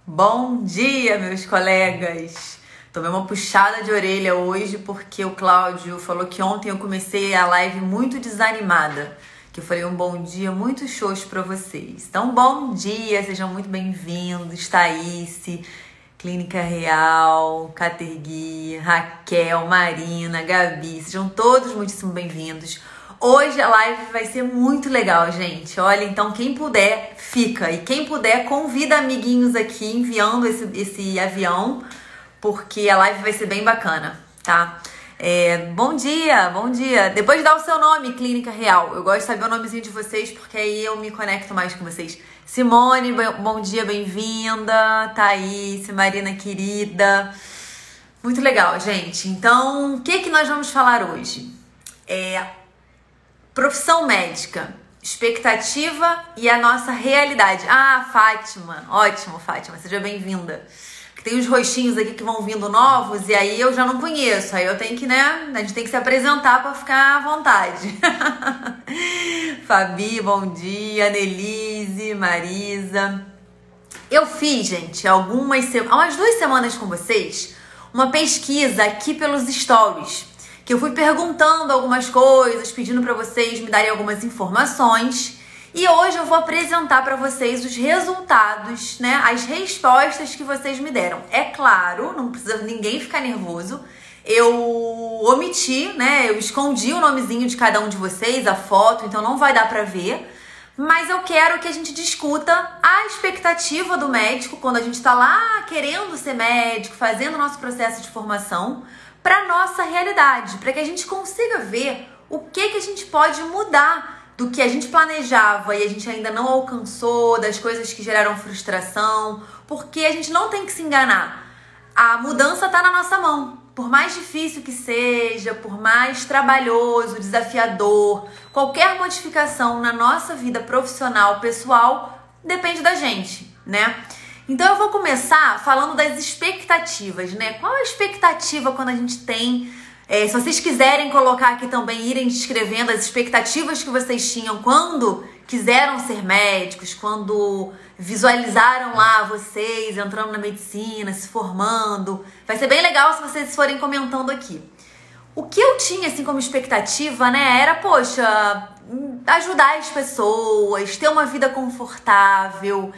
Bom dia, meus colegas! Tomei uma puxada de orelha hoje porque o Cláudio falou que ontem eu comecei a live muito desanimada. Que eu falei um bom dia muito xoxo pra vocês. Então, bom dia, sejam muito bem-vindos. Thaís, Clínica Real, Catergui, Raquel, Marina, Gabi, sejam todos muitíssimo bem-vindos. Hoje a live vai ser muito legal, gente. Olha, então quem puder, fica. E quem puder, convida amiguinhos aqui, enviando esse avião, porque a live vai ser bem bacana, tá? Bom dia, bom dia. Depois dá o seu nome, Clínica Real. Eu gosto de saber o nomezinho de vocês, porque aí eu me conecto mais com vocês. Simone, bom dia, bem-vinda. Thaís, Marina querida. Muito legal, gente. Então, o que nós vamos falar hoje? Profissão médica, expectativa e a nossa realidade. Ah, Fátima, ótimo, Fátima, seja bem-vinda. Tem uns rostinhos aqui que vão vindo novos e aí eu já não conheço, aí eu tenho que, a gente tem que se apresentar para ficar à vontade. Fabi, bom dia, Nelise, Marisa. Eu fiz, gente, umas 2 semanas com vocês, uma pesquisa aqui pelos stories, que eu fui perguntando algumas coisas, pedindo para vocês me darem algumas informações. E hoje eu vou apresentar para vocês os resultados, as respostas que vocês me deram. É claro, não precisa ninguém ficar nervoso. Eu omiti, eu escondi o nomezinho de cada um de vocês, a foto, então não vai dar para ver. Mas eu quero que a gente discuta a expectativa do médico quando a gente está lá querendo ser médico, fazendo o nosso processo de formação, para nossa realidade, para que a gente consiga ver o que a gente pode mudar do que a gente planejava e a gente ainda não alcançou, das coisas que geraram frustração, porque a gente não tem que se enganar. A mudança está na nossa mão. Por mais difícil que seja, por mais trabalhoso, desafiador, qualquer modificação na nossa vida profissional, pessoal, depende da gente, Então eu vou começar falando das expectativas, Qual a expectativa quando a gente tem... se vocês quiserem colocar aqui também, irem descrevendo as expectativas que vocês tinham quando quiseram ser médicos, quando visualizaram lá vocês entrando na medicina, se formando. Vai ser bem legal se vocês forem comentando aqui. O que eu tinha assim como expectativa, era, ajudar as pessoas, ter uma vida confortável,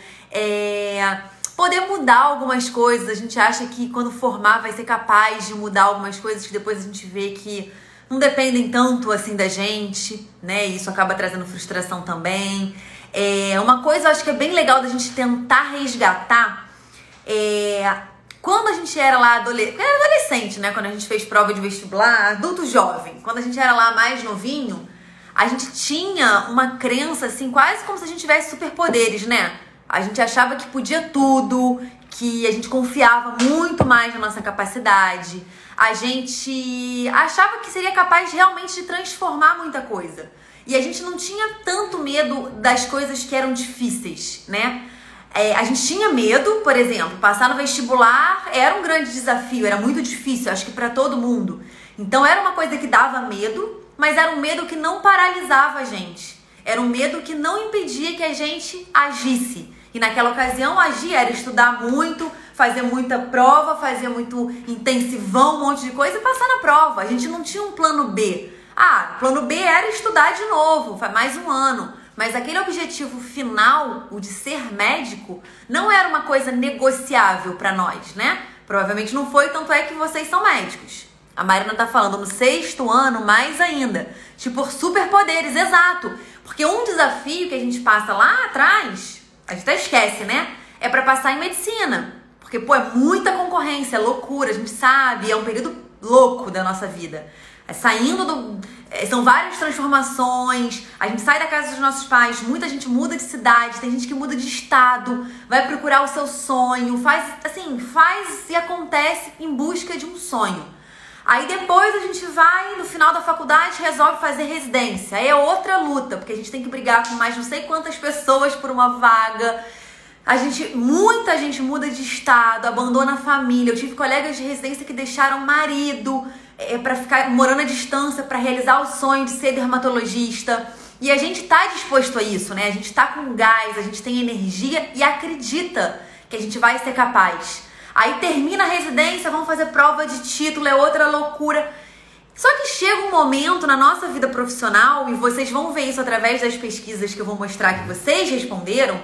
poder mudar algumas coisas. A gente acha que quando formar vai ser capaz de mudar algumas coisas que depois a gente vê que não dependem tanto assim da gente, Isso acaba trazendo frustração também. Uma coisa eu acho que é bem legal da gente tentar resgatar quando a gente era lá adolescente, Quando a gente fez prova de vestibular, adulto jovem, quando a gente era lá mais novinho, a gente tinha uma crença assim, quase como se a gente tivesse superpoderes, A gente achava que podia tudo, que a gente confiava muito mais na nossa capacidade. A gente achava que seria capaz realmente de transformar muita coisa. E a gente não tinha tanto medo das coisas que eram difíceis, A gente tinha medo, por exemplo, passar no vestibular era um grande desafio, era muito difícil, acho que para todo mundo. Então era uma coisa que dava medo, mas era um medo que não paralisava a gente. Era um medo que não impedia que a gente agisse. E naquela ocasião, agir era estudar muito, fazer muita prova, fazer muito intensivão, um monte de coisa e passar na prova. A gente não tinha um plano B. O plano B era estudar de novo, mais um ano. Mas aquele objetivo final, o de ser médico, não era uma coisa negociável para nós, Provavelmente não foi, tanto é que vocês são médicos. A Marina tá falando no 6º ano, mais ainda. Tipo, superpoderes, exato. Porque um desafio que a gente passa lá atrás... A gente até esquece, É pra passar em medicina. Porque, é muita concorrência, é loucura, a gente sabe, é um período louco da nossa vida. São várias transformações, a gente sai da casa dos nossos pais, muita gente muda de cidade, tem gente que muda de estado, vai procurar o seu sonho, faz e acontece em busca de um sonho. Aí depois a gente vai, no final da faculdade, resolve fazer residência. Aí é outra luta, porque a gente tem que brigar com mais não sei quantas pessoas por uma vaga. Muita gente muda de estado, abandona a família. Eu tive colegas de residência que deixaram marido para ficar morando à distância, para realizar o sonho de ser dermatologista. E a gente tá disposto a isso, A gente tá com gás, a gente tem energia e acredita que a gente vai ser capaz. Aí termina a residência, vamos fazer prova de título, é outra loucura. Só que chega um momento na nossa vida profissional, e vocês vão ver isso através das pesquisas que eu vou mostrar que vocês responderam,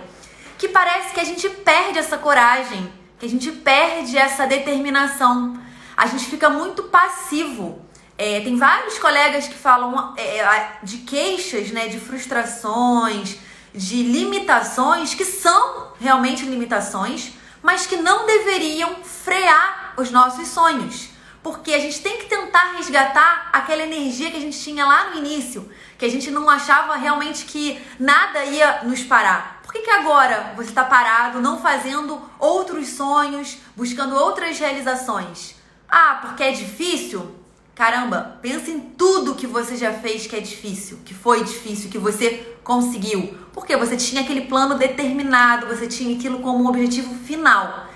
que parece que a gente perde essa coragem, que a gente perde essa determinação. A gente fica muito passivo. Tem vários colegas que falam de queixas, né, de frustrações, de limitações, que são realmente limitações, mas que não deveriam frear os nossos sonhos. Porque a gente tem que tentar resgatar aquela energia que a gente tinha lá no início, que a gente não achava realmente que nada ia nos parar. Por que agora você está parado, não fazendo outros sonhos, buscando outras realizações? Ah, porque é difícil? Caramba, pensa em tudo que você já fez que é difícil, que foi difícil, que você conseguiu. Porque você tinha aquele plano determinado, você tinha aquilo como um objetivo final.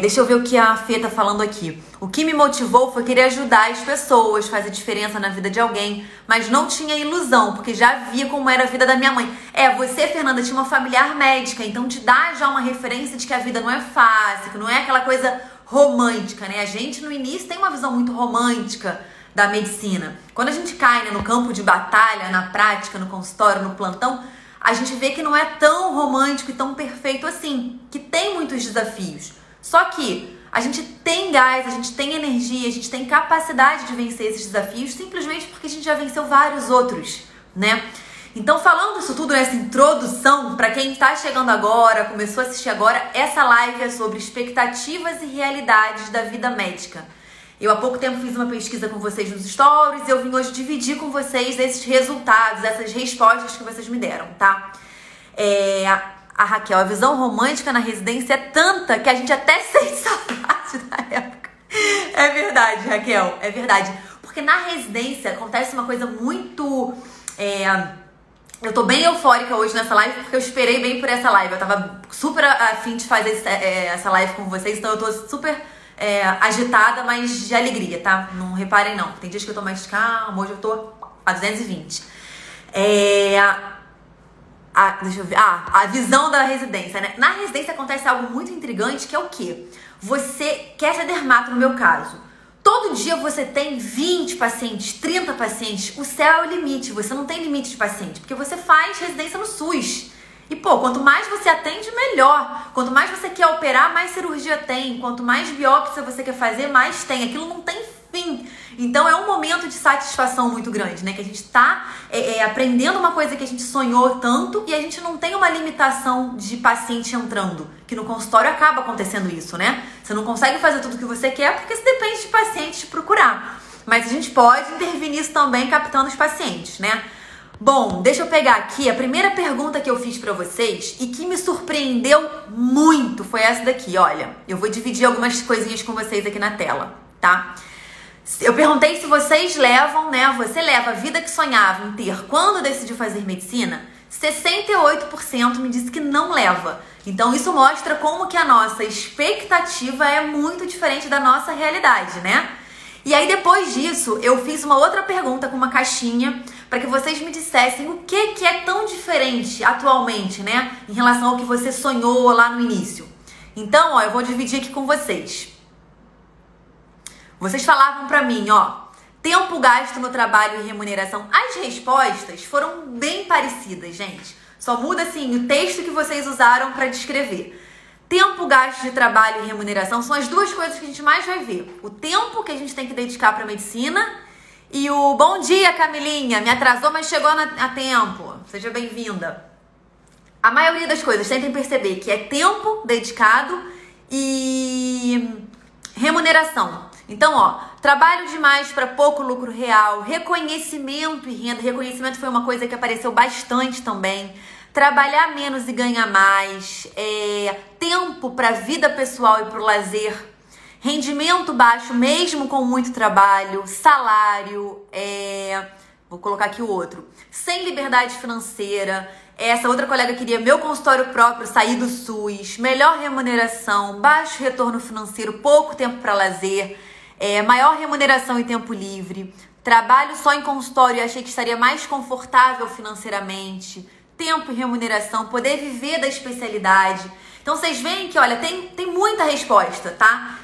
Deixa eu ver o que a Fê tá falando aqui. O que me motivou foi querer ajudar as pessoas, fazer diferença na vida de alguém, mas não tinha ilusão, porque já via como era a vida da minha mãe. Você, Fernanda, tinha uma familiar médica, então te dá já uma referência de que a vida não é fácil, que não é aquela coisa romântica, né? A gente no início tem uma visão muito romântica da medicina. Quando a gente cai, né, no campo de batalha, na prática, no consultório, no plantão, a gente vê que não é tão romântico e tão perfeito assim, que tem muitos desafios. Só que a gente tem gás, a gente tem energia, a gente tem capacidade de vencer esses desafios simplesmente porque a gente já venceu vários outros, né? Então, falando isso tudo nessa introdução, para quem está chegando agora, começou a assistir agora, essa live é sobre expectativas e realidades da vida médica. Eu há pouco tempo fiz uma pesquisa com vocês nos stories e eu vim hoje dividir com vocês esses resultados, essas respostas que vocês me deram, tá? A Raquel, a visão romântica na residência é tanta que a gente até sente saudade da época. É verdade, Raquel, é verdade. Porque na residência acontece uma coisa muito... Eu tô bem eufórica hoje nessa live porque eu esperei bem por essa live. Eu tava super afim de fazer essa live com vocês, então eu tô super agitada, mas de alegria, tá? Não reparem não. Tem dias que eu tô mais calma, hoje eu tô a 220. Deixa eu ver. A visão da residência, né? Na residência acontece algo muito intrigante, que é o quê? Você quer ser dermato, no meu caso. Todo dia você tem 20 pacientes, 30 pacientes. O céu é o limite. Você não tem limite de paciente, porque você faz residência no SUS. E, quanto mais você atende, melhor. Quanto mais você quer operar, mais cirurgia tem. Quanto mais biópsia você quer fazer, mais tem. Aquilo não tem fim. Então, é um momento de satisfação muito grande, né? Que a gente tá aprendendo uma coisa que a gente sonhou tanto e a gente não tem uma limitação de paciente entrando. Que no consultório acaba acontecendo isso, né? Você não consegue fazer tudo o que você quer porque você depende de paciente te procurar. Mas a gente pode intervir nisso também captando os pacientes, né? Bom, deixa eu pegar aqui a primeira pergunta que eu fiz pra vocês e que me surpreendeu muito foi essa daqui, olha. Eu vou dividir algumas coisinhas com vocês aqui na tela, tá? Eu perguntei se vocês levam, né? Você leva a vida que sonhava em ter quando decidiu fazer medicina? 68% me disse que não leva. Então isso mostra como que a nossa expectativa é muito diferente da nossa realidade, né? E aí depois disso eu fiz uma outra pergunta com uma caixinha para que vocês me dissessem o que é tão diferente atualmente, né? Em relação ao que você sonhou lá no início. Então, eu vou dividir aqui com vocês. Vocês falavam pra mim, tempo gasto no trabalho e remuneração. As respostas foram bem parecidas, gente. Só muda, assim, o texto que vocês usaram pra descrever. Tempo gasto de trabalho e remuneração são as duas coisas que a gente mais vai ver. O tempo que a gente tem que dedicar pra medicina e o bom dia, Camilinha. Me atrasou, mas chegou a tempo. Seja bem-vinda. A maioria das coisas, tentem perceber que é tempo dedicado e remuneração. Então, trabalho demais para pouco lucro real, reconhecimento e renda. Reconhecimento foi uma coisa que apareceu bastante também. Trabalhar menos e ganhar mais. Tempo para vida pessoal e para o lazer. Rendimento baixo, mesmo com muito trabalho. Salário. Vou colocar aqui o outro. Sem liberdade financeira. Essa outra colega queria meu consultório próprio, sair do SUS. Melhor remuneração, baixo retorno financeiro, pouco tempo para lazer. Maior remuneração e tempo livre, trabalho só em consultório e achei que estaria mais confortável financeiramente, tempo e remuneração, poder viver da especialidade. Então vocês veem que, olha, tem muita resposta, tá?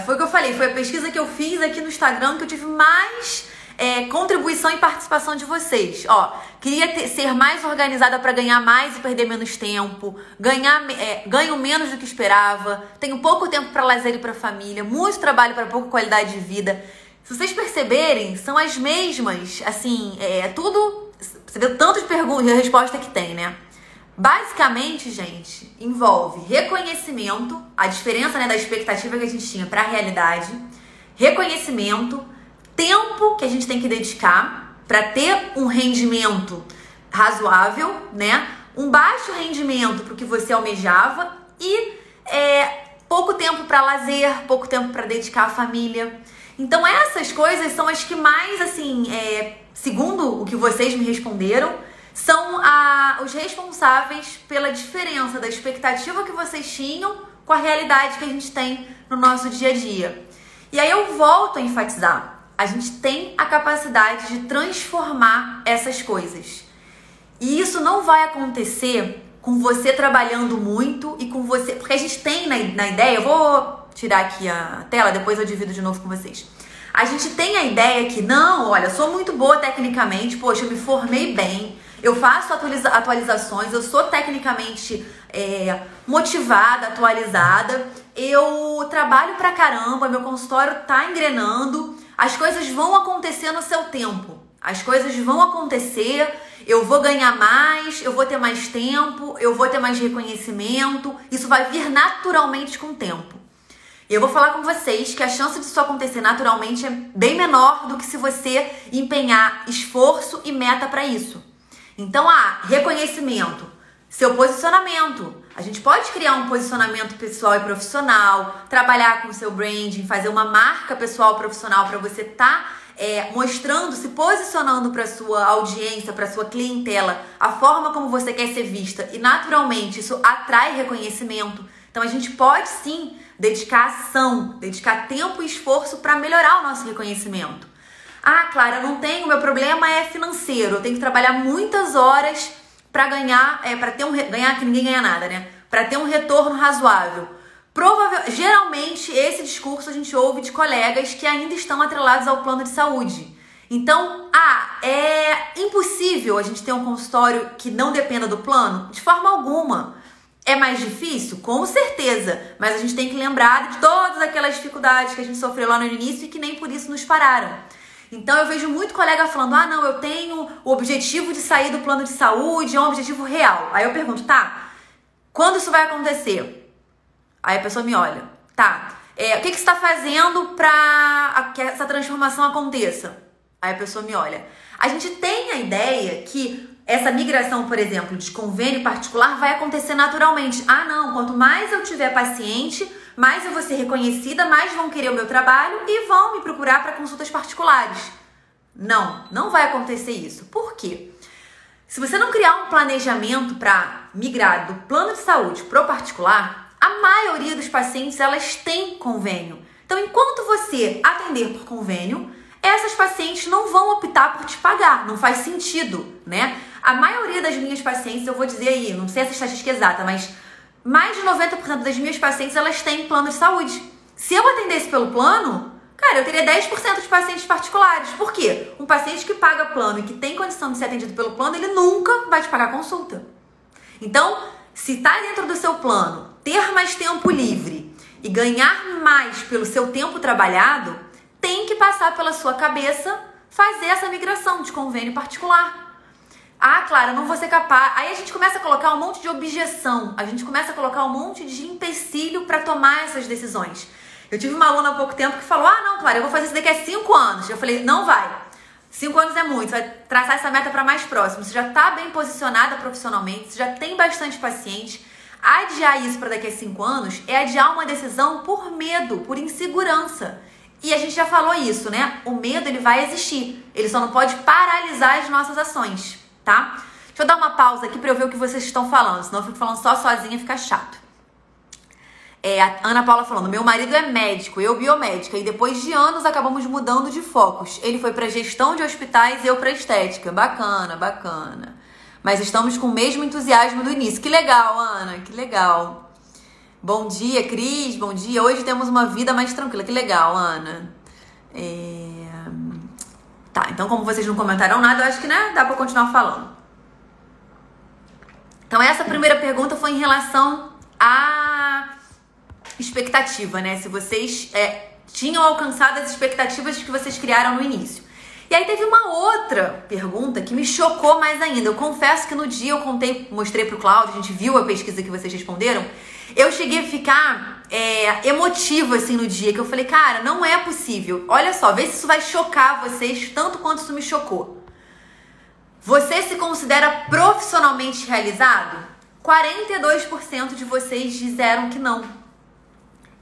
Foi o que eu falei, foi a pesquisa que eu fiz aqui no Instagram que eu tive mais contribuição e participação de vocês. Ó, queria ser mais organizada para ganhar mais e perder menos tempo, ganho menos do que esperava, tenho pouco tempo para lazer e para família, muito trabalho para pouca qualidade de vida. Se vocês perceberem, são as mesmas, assim, tudo, você vê tantas perguntas e resposta que tem, né? Basicamente, gente, envolve reconhecimento, a diferença, né, da expectativa que a gente tinha para a realidade, reconhecimento, tempo que a gente tem que dedicar para ter um rendimento razoável, né? Um baixo rendimento para o que você almejava e pouco tempo para lazer, pouco tempo para dedicar à família. Então essas coisas são as que mais, assim, segundo o que vocês me responderam, são os responsáveis pela diferença da expectativa que vocês tinham com a realidade que a gente tem no nosso dia a dia. E aí eu volto a enfatizar. A gente tem a capacidade de transformar essas coisas. E isso não vai acontecer com você trabalhando muito e com você... Porque a gente tem na ideia... Eu vou tirar aqui a tela, depois eu divido de novo com vocês. A gente tem a ideia que, não, olha, sou muito boa tecnicamente, poxa, eu me formei bem, eu faço atualizações, eu sou tecnicamente motivada, atualizada, eu trabalho pra caramba, meu consultório tá engrenando... As coisas vão acontecer no seu tempo. As coisas vão acontecer, eu vou ganhar mais, eu vou ter mais tempo, eu vou ter mais reconhecimento. Isso vai vir naturalmente com o tempo. E eu vou falar com vocês que a chance disso acontecer naturalmente é bem menor do que se você empenhar esforço e meta para isso. Então, reconhecimento, seu posicionamento. A gente pode criar um posicionamento pessoal e profissional, trabalhar com o seu branding, fazer uma marca pessoal e profissional para você estar mostrando, se posicionando para sua audiência, para sua clientela, a forma como você quer ser vista. E naturalmente isso atrai reconhecimento. Então a gente pode sim dedicar ação, dedicar tempo e esforço para melhorar o nosso reconhecimento. Clara, eu não tenho, meu problema é financeiro, eu tenho que trabalhar muitas horas para ganhar, ganhar que ninguém ganha nada, né? Para ter um retorno razoável. Geralmente, esse discurso a gente ouve de colegas que ainda estão atrelados ao plano de saúde. Então, é impossível a gente ter um consultório que não dependa do plano? De forma alguma. É mais difícil? Com certeza. Mas a gente tem que lembrar de todas aquelas dificuldades que a gente sofreu lá no início e que nem por isso nos pararam. Então eu vejo muito colega falando, não, eu tenho o objetivo de sair do plano de saúde, é um objetivo real. Aí eu pergunto, quando isso vai acontecer? Aí a pessoa me olha, o que você está fazendo para que essa transformação aconteça? Aí a pessoa me olha. A gente tem a ideia que essa migração, por exemplo, de convênio particular vai acontecer naturalmente. Não, quanto mais eu tiver paciente, mais eu vou ser reconhecida, mais vão querer o meu trabalho e vão me procurar para consultas particulares. Não vai acontecer isso. Por quê? Se você não criar um planejamento para migrar do plano de saúde para o particular, a maioria dos pacientes, elas têm convênio. Então, enquanto você atender por convênio, essas pacientes não vão optar por te pagar. Não faz sentido, né? A maioria das minhas pacientes, eu vou dizer aí, não sei essa estatística exata, mas mais de 90% das minhas pacientes, elas têm plano de saúde. Se eu atendesse pelo plano, cara, eu teria 10% de pacientes particulares. Por quê? Um paciente que paga plano e que tem condição de ser atendido pelo plano, ele nunca vai te pagar consulta. Então, se está dentro do seu plano, ter mais tempo livre e ganhar mais pelo seu tempo trabalhado, tem que passar pela sua cabeça fazer essa migração de convênio particular. Clara, eu não vou ser capaz. Aí a gente começa a colocar um monte de objeção, a gente começa a colocar um monte de empecilho para tomar essas decisões. Eu tive uma aluna há pouco tempo que falou, não, Clara, eu vou fazer isso daqui a 5 anos. Eu falei, não vai. 5 anos é muito, você vai traçar essa meta para mais próximo. Você já está bem posicionada profissionalmente, você já tem bastante paciente. Adiar isso para daqui a 5 anos é adiar uma decisão por medo, por insegurança. E a gente já falou isso, né? O medo, ele vai existir. Ele só não pode paralisar as nossas ações, tá? Deixa eu dar uma pausa aqui para eu ver o que vocês estão falando, senão eu fico falando só sozinha e fica chato. A Ana Paula falando, meu marido é médico, eu biomédica, e depois de anos acabamos mudando de focos. Ele foi para gestão de hospitais e eu para estética. Bacana, bacana. Mas estamos com o mesmo entusiasmo do início. Que legal, Ana, que legal. Bom dia, Cris. Bom dia. Hoje temos uma vida mais tranquila. Que legal, Ana. Tá, então como vocês não comentaram nada, eu acho que, né, dá pra continuar falando. Então essa primeira pergunta foi em relação à expectativa, né? Se vocês tinham alcançado as expectativas que vocês criaram no início. E aí teve uma outra pergunta que me chocou mais ainda. Eu confesso que no dia eu mostrei pro Cláudio, a gente viu a pesquisa que vocês responderam. Eu cheguei a ficar emotiva assim no dia, que eu falei, cara, não é possível. Olha só, vê se isso vai chocar vocês tanto quanto isso me chocou. Você se considera profissionalmente realizado? 42% de vocês disseram que não.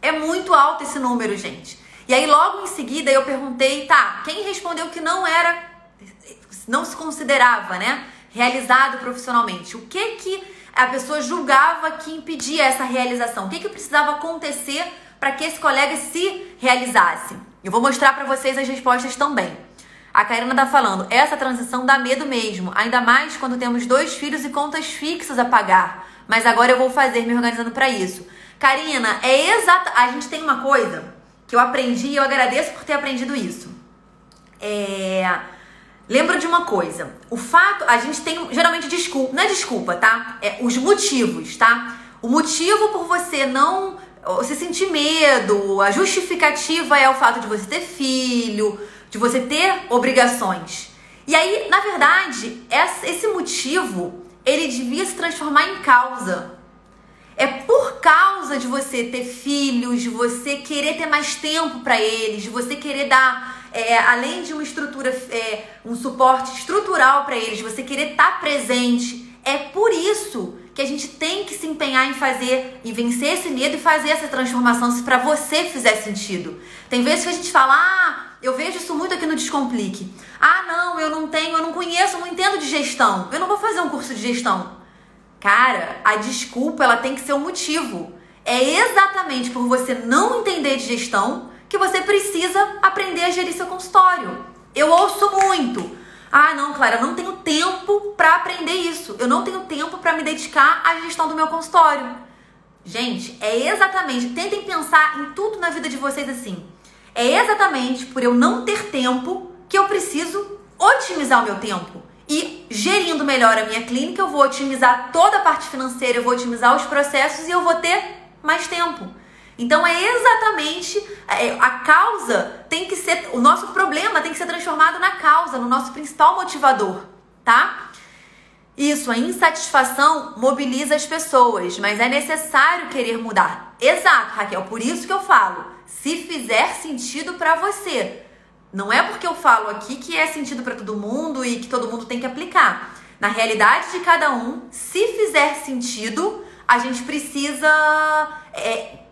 É muito alto esse número, gente. E aí logo em seguida eu perguntei, tá, quem respondeu que não se considerava, né, realizado profissionalmente? O que a pessoa julgava que impedia essa realização? O que precisava acontecer para que esse colega se realizasse? Eu vou mostrar para vocês as respostas também. A Karina tá falando, essa transição dá medo mesmo, ainda mais quando temos 2 filhos e contas fixas a pagar. Mas agora eu vou fazer, me organizando para isso. Karina, a gente tem uma coisa que eu aprendi e eu agradeço por ter aprendido isso. Lembra de uma coisa, o fato, a gente tem geralmente desculpa, não é desculpa, tá? Os motivos, tá? O motivo por você não se sentir medo, a justificativa é o fato de você ter filho, de você ter obrigações. E aí, na verdade, esse motivo, ele devia se transformar em causa. É por causa de você ter filhos, de você querer ter mais tempo para eles, de você querer dar, além de uma estrutura, um suporte estrutural para eles, de você querer estar presente. É por isso que a gente tem que se empenhar em fazer, em vencer esse medo e fazer essa transformação, se para você fizer sentido. Tem vezes que a gente fala, eu vejo isso muito aqui no Descomplique. Não, eu não conheço, eu não entendo de gestão, eu não vou fazer um curso de gestão. Cara, a desculpa, ela tem que ser um motivo. É exatamente por você não entender de gestão que você precisa aprender a gerir seu consultório. Eu ouço muito. Não, Clara, eu não tenho tempo para aprender isso. Eu não tenho tempo para me dedicar à gestão do meu consultório. Gente, exatamente. Tentem pensar em tudo na vida de vocês assim. É exatamente por eu não ter tempo que eu preciso otimizar o meu tempo. E gerindo melhor a minha clínica, eu vou otimizar toda a parte financeira, eu vou otimizar os processos e eu vou ter mais tempo. Então exatamente a causa tem que ser, o nosso problema tem que ser transformado na causa, no nosso principal motivador, tá? Isso, a insatisfação mobiliza as pessoas, mas é necessário querer mudar. Exato, Raquel, por isso que eu falo, se fizer sentido para você. Não é porque eu falo aqui que é sentido para todo mundo e que todo mundo tem que aplicar. Na realidade de cada um, se fizer sentido, a gente precisa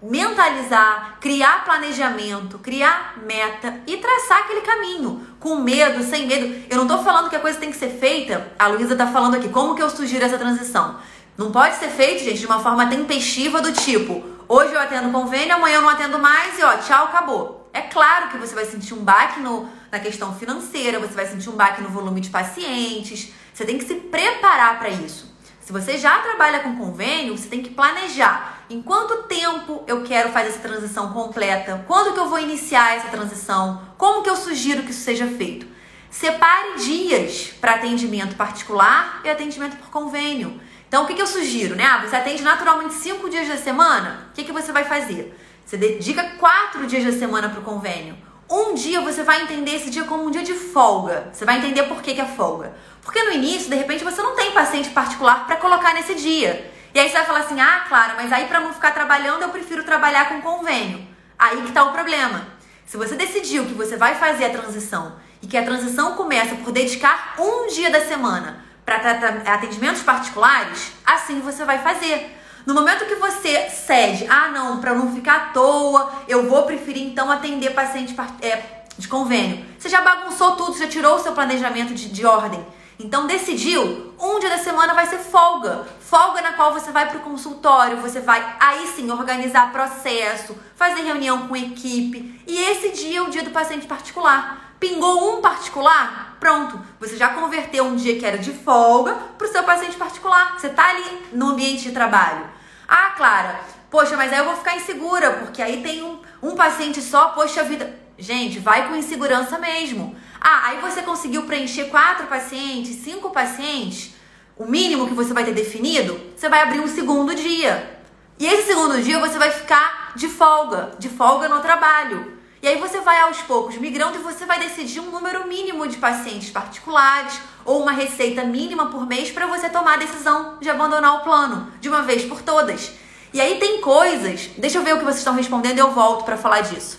mentalizar, criar planejamento, criar meta e traçar aquele caminho. Com medo, sem medo. Eu não tô falando que a coisa tem que ser feita. A Luísa tá falando aqui, como que eu sugiro essa transição? Não pode ser feito, gente, de uma forma tempestiva do tipo, hoje eu atendo convênio, amanhã eu não atendo mais e tchau, acabou. É claro que você vai sentir um baque na questão financeira, você vai sentir um baque no volume de pacientes. Você tem que se preparar para isso. Se você já trabalha com convênio, você tem que planejar. Em quanto tempo eu quero fazer essa transição completa? Quando que eu vou iniciar essa transição? Como que eu sugiro que isso seja feito? Separe dias para atendimento particular e atendimento por convênio. Então, o que eu sugiro, né? Você atende naturalmente 5 dias da semana? O que você vai fazer? Você dedica 4 dias da semana para o convênio. Um dia você vai entender esse dia como um dia de folga. Você vai entender por que é folga. Porque no início, de repente, você não tem paciente particular para colocar nesse dia. E aí você vai falar assim, Clara, mas aí para não ficar trabalhando, eu prefiro trabalhar com convênio. Aí que tá o problema. Se você decidiu que você vai fazer a transição e que a transição começa por dedicar um dia da semana para atendimentos particulares, assim você vai fazer. No momento que você cede, não, para não ficar à toa, eu vou preferir então atender paciente de convênio. Você já bagunçou tudo, você já tirou o seu planejamento de ordem. Então decidiu, um dia da semana vai ser folga. Folga na qual você vai para o consultório, você vai aí sim organizar processo, fazer reunião com equipe. E esse dia é o dia do paciente particular. Pingou um particular? Pronto, você já converteu um dia que era de folga para o seu paciente particular. Você está ali no ambiente de trabalho. Clara, Poxa, mas aí eu vou ficar insegura, porque aí tem um paciente só, poxa vida. Gente, vai com insegurança mesmo. Ah, aí você conseguiu preencher 4 pacientes, 5 pacientes, o mínimo que você vai ter definido, você vai abrir um segundo dia. E esse segundo dia você vai ficar de folga no trabalho. E aí você vai aos poucos migrando e você vai decidir um número mínimo de pacientes particulares ou uma receita mínima por mês para você tomar a decisão de abandonar o plano de uma vez por todas. E aí tem coisas, deixa eu ver o que vocês estão respondendo e eu volto para falar disso.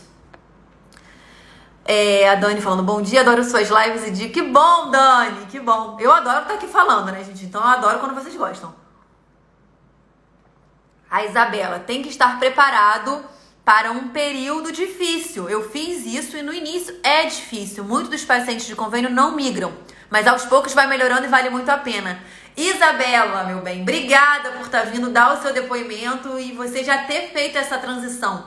A Dani falando, bom dia, adoro suas lives e dicas. Que bom, Dani, que bom. Eu adoro estar aqui falando, né, gente? Então eu adoro quando vocês gostam. A Isabela, tem que estar preparado para um período difícil. Eu fiz isso e no início é difícil. Muitos dos pacientes de convênio não migram, mas aos poucos vai melhorando e vale muito a pena. Isabela, meu bem, obrigada por estar vindo dar o seu depoimento e você já ter feito essa transição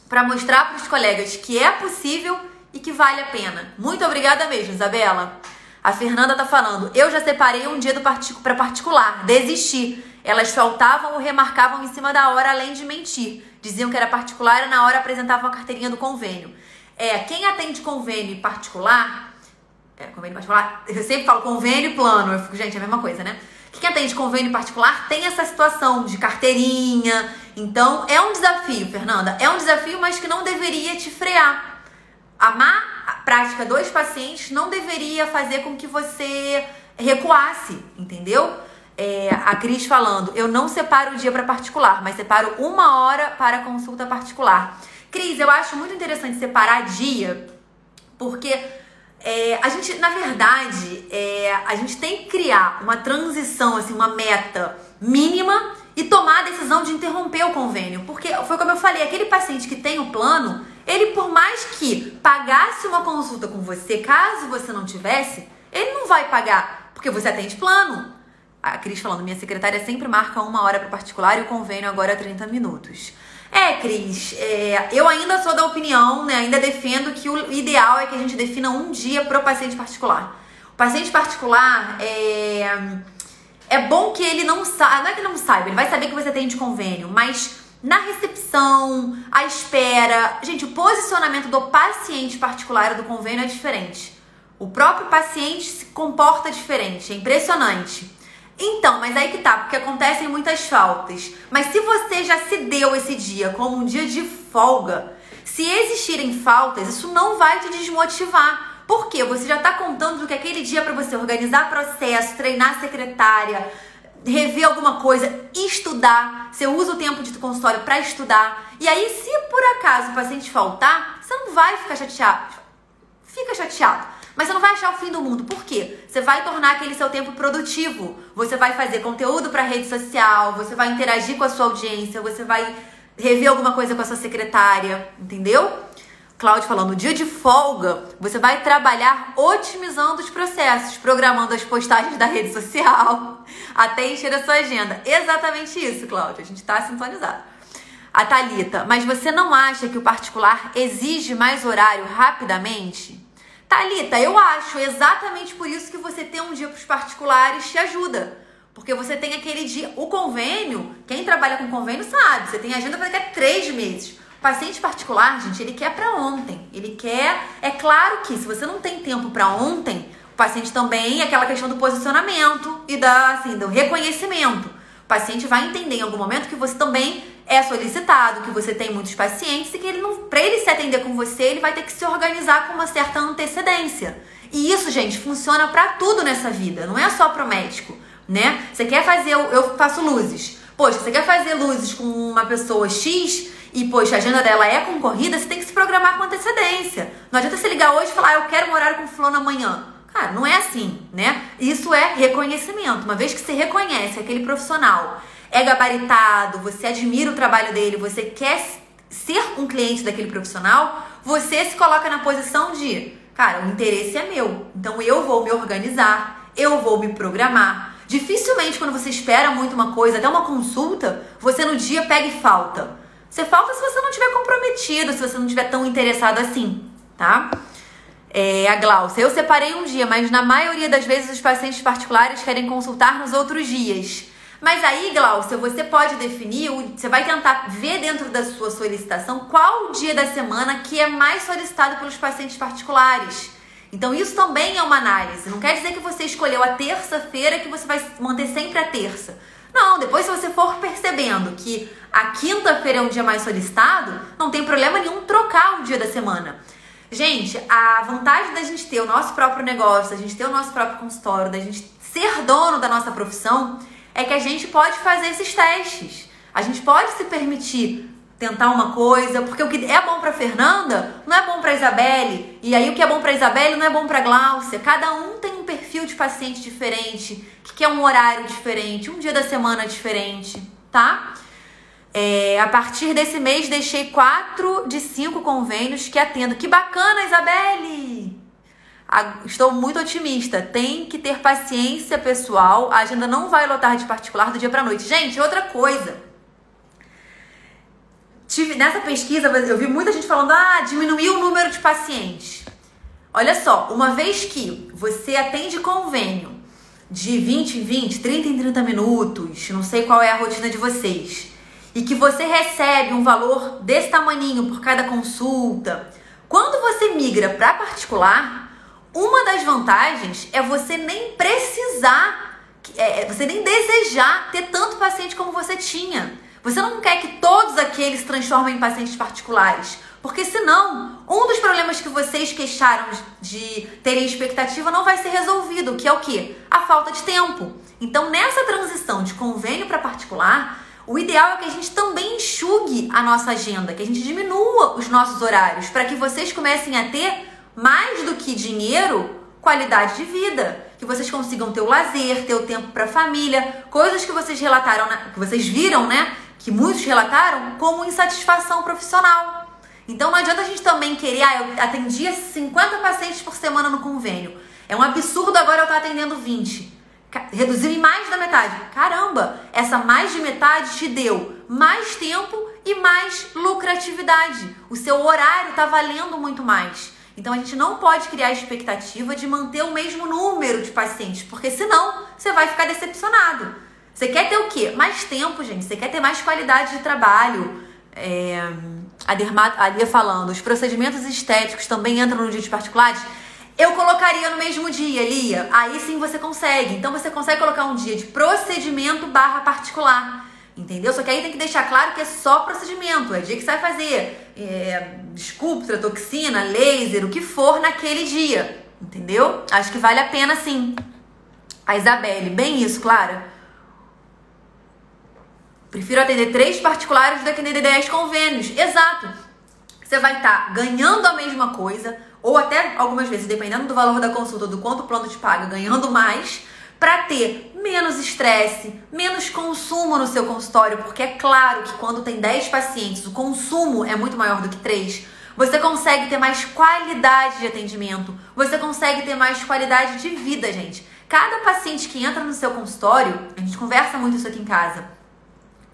para mostrar para os colegas que é possível e que vale a pena. Muito obrigada mesmo, Isabela. A Fernanda tá falando, eu já separei um dia para particular, desisti. Elas faltavam ou remarcavam em cima da hora, além de mentir. Diziam que era particular e na hora apresentavam a carteirinha do convênio. Quem atende convênio particular, convênio particular, eu sempre falo convênio e plano, eu fico, gente, é a mesma coisa, né? Quem atende convênio particular tem essa situação de carteirinha. Então, é um desafio, Fernanda. É um desafio, mas que não deveria te frear. A má prática dos pacientes não deveria fazer com que você recuasse, entendeu? A Cris falando, eu não separo o dia para particular, mas separo 1 hora para consulta particular. Cris, eu acho muito interessante separar dia, porque a gente, na verdade, a gente tem que criar uma transição, assim, uma meta mínima e tomar a decisão de interromper o convênio. Porque foi como eu falei, aquele paciente que tem o plano, ele por mais que pagasse uma consulta com você, caso você não tivesse, ele não vai pagar, porque você atende plano. A Cris falando, minha secretária sempre marca 1 hora para particular e o convênio agora é 30 minutos. Cris, eu ainda sou da opinião, né, ainda defendo que o ideal é que a gente defina um dia para o paciente particular. O paciente particular, é bom que ele não saiba, não é que ele não saiba, ele vai saber que você atende convênio, mas na recepção, a espera, gente, o posicionamento do paciente particular e do convênio é diferente. O próprio paciente se comporta diferente, é impressionante. Então, mas aí que tá, porque acontecem muitas faltas. Mas se você já se deu esse dia como um dia de folga, se existirem faltas, isso não vai te desmotivar. Por quê? Você já tá contando que aquele dia é pra você organizar processo, treinar a secretária, rever alguma coisa, estudar. Você usa o tempo de consultório pra estudar. E aí, se por acaso o paciente faltar, você não vai ficar chateado. Fica chateado. Mas você não vai achar o fim do mundo. Por quê? Você vai tornar aquele seu tempo produtivo. Você vai fazer conteúdo para rede social, você vai interagir com a sua audiência, você vai rever alguma coisa com a sua secretária, entendeu? Cláudio falando, no dia de folga, você vai trabalhar otimizando os processos, programando as postagens da rede social, até encher a sua agenda. Exatamente isso, Cláudio. A gente tá sintonizado. A Thalita, mas você não acha que o particular exige mais horário rapidamente? Thalita, eu acho exatamente por isso que você ter um dia para os particulares te ajuda. Porque você tem aquele dia, o convênio, quem trabalha com convênio sabe, você tem agenda para daqui a 3 meses. O paciente particular, gente, ele quer para ontem. Ele quer, é claro que se você não tem tempo para ontem, o paciente também é aquela questão do posicionamento e do reconhecimento. O paciente vai entender em algum momento que você também é solicitado, que você tem muitos pacientes e que ele não, para ele se atender com você, ele vai ter que se organizar com uma certa antecedência. E isso, gente, funciona para tudo nessa vida, não é só pro médico, né? Você quer fazer, eu faço luzes. Poxa, você quer fazer luzes com uma pessoa X e, poxa, a agenda dela é concorrida, você tem que se programar com antecedência. Não adianta você ligar hoje e falar, eu quero um horário com fulano amanhã. Cara, não é assim, né? Isso é reconhecimento. Uma vez que você reconhece aquele profissional é gabaritado, você admira o trabalho dele, você quer ser um cliente daquele profissional, você se coloca na posição de, cara, o interesse é meu, então eu vou me organizar, eu vou me programar. Dificilmente quando você espera muito uma coisa, até uma consulta, você no dia pega e falta. Você falta se você não estiver comprometido, se você não estiver tão interessado assim, tá? A Glaucia, eu separei um dia, mas na maioria das vezes os pacientes particulares querem consultar nos outros dias. Mas aí, Glaucia, você pode definir, você vai tentar ver dentro da sua solicitação qual o dia da semana que é mais solicitado pelos pacientes particulares. Então isso também é uma análise. Não quer dizer que você escolheu a terça-feira que você vai manter sempre a terça. Não, depois se você for percebendo que a quinta-feira é um dia mais solicitado, não tem problema nenhum trocar o dia da semana. Gente, a vantagem da gente ter o nosso próprio negócio, da gente ter o nosso próprio consultório, da gente ser dono da nossa profissão, é que a gente pode fazer esses testes. A gente pode se permitir tentar uma coisa, porque o que é bom para Fernanda não é bom para Isabelle, e aí o que é bom para Isabelle não é bom para Glaucia. Cada um tem um perfil de paciente diferente, que quer um horário diferente, um dia da semana diferente, tá? A partir desse mês deixei 4 de 5 convênios que atendo. Que bacana, Isabelle! Estou muito otimista. Tem que ter paciência, pessoal. A agenda não vai lotar de particular do dia para noite. Gente, outra coisa. Nessa pesquisa, eu vi muita gente falando, diminuiu o número de pacientes. Olha só, uma vez que você atende convênio de 20 em 20, 30 em 30 minutos, não sei qual é a rotina de vocês, e que você recebe um valor desse tamaninho por cada consulta, quando você migra para particular, uma das vantagens é você nem precisar, você nem desejar ter tanto paciente como você tinha. Você não quer que todos aqueles se transformem em pacientes particulares, porque senão, um dos problemas que vocês queixaram de terem expectativa não vai ser resolvido, que é o quê? A falta de tempo. Então, nessa transição de convênio para particular, o ideal é que a gente também enxugue a nossa agenda, que a gente diminua os nossos horários, para que vocês comecem a ter, mais do que dinheiro, qualidade de vida. Que vocês consigam ter o lazer, ter o tempo para a família, coisas que vocês relataram, que vocês viram, né? Que muitos relataram como insatisfação profissional. Então não adianta a gente também querer, eu atendia 50 pacientes por semana no convênio. É um absurdo agora eu estar atendendo 20. Reduziu em mais da metade. Caramba, essa mais de metade te deu mais tempo e mais lucratividade. O seu horário está valendo muito mais. Então a gente não pode criar a expectativa de manter o mesmo número de pacientes, porque senão você vai ficar decepcionado. Você quer ter o quê? Mais tempo, gente. Você quer ter mais qualidade de trabalho. A Lia falando, os procedimentos estéticos também entram no dia de particulares. Eu colocaria no mesmo dia, Lia. Aí sim você consegue. Então você consegue colocar um dia de procedimento / particular. Entendeu? Só que aí tem que deixar claro que é só procedimento. É dia que você vai fazer Sculptra, toxina, laser, o que for naquele dia. Entendeu? Acho que vale a pena sim. A Isabelle, bem isso, Clara. Prefiro atender 3 particulares do que atender 10 convênios. Exato. Você vai estar ganhando a mesma coisa, ou até algumas vezes, dependendo do valor da consulta, do quanto o plano te paga, ganhando mais, para ter menos estresse, menos consumo no seu consultório, porque é claro que quando tem 10 pacientes, o consumo é muito maior do que 3. Você consegue ter mais qualidade de atendimento, você consegue ter mais qualidade de vida, gente. Cada paciente que entra no seu consultório, a gente conversa muito isso aqui em casa,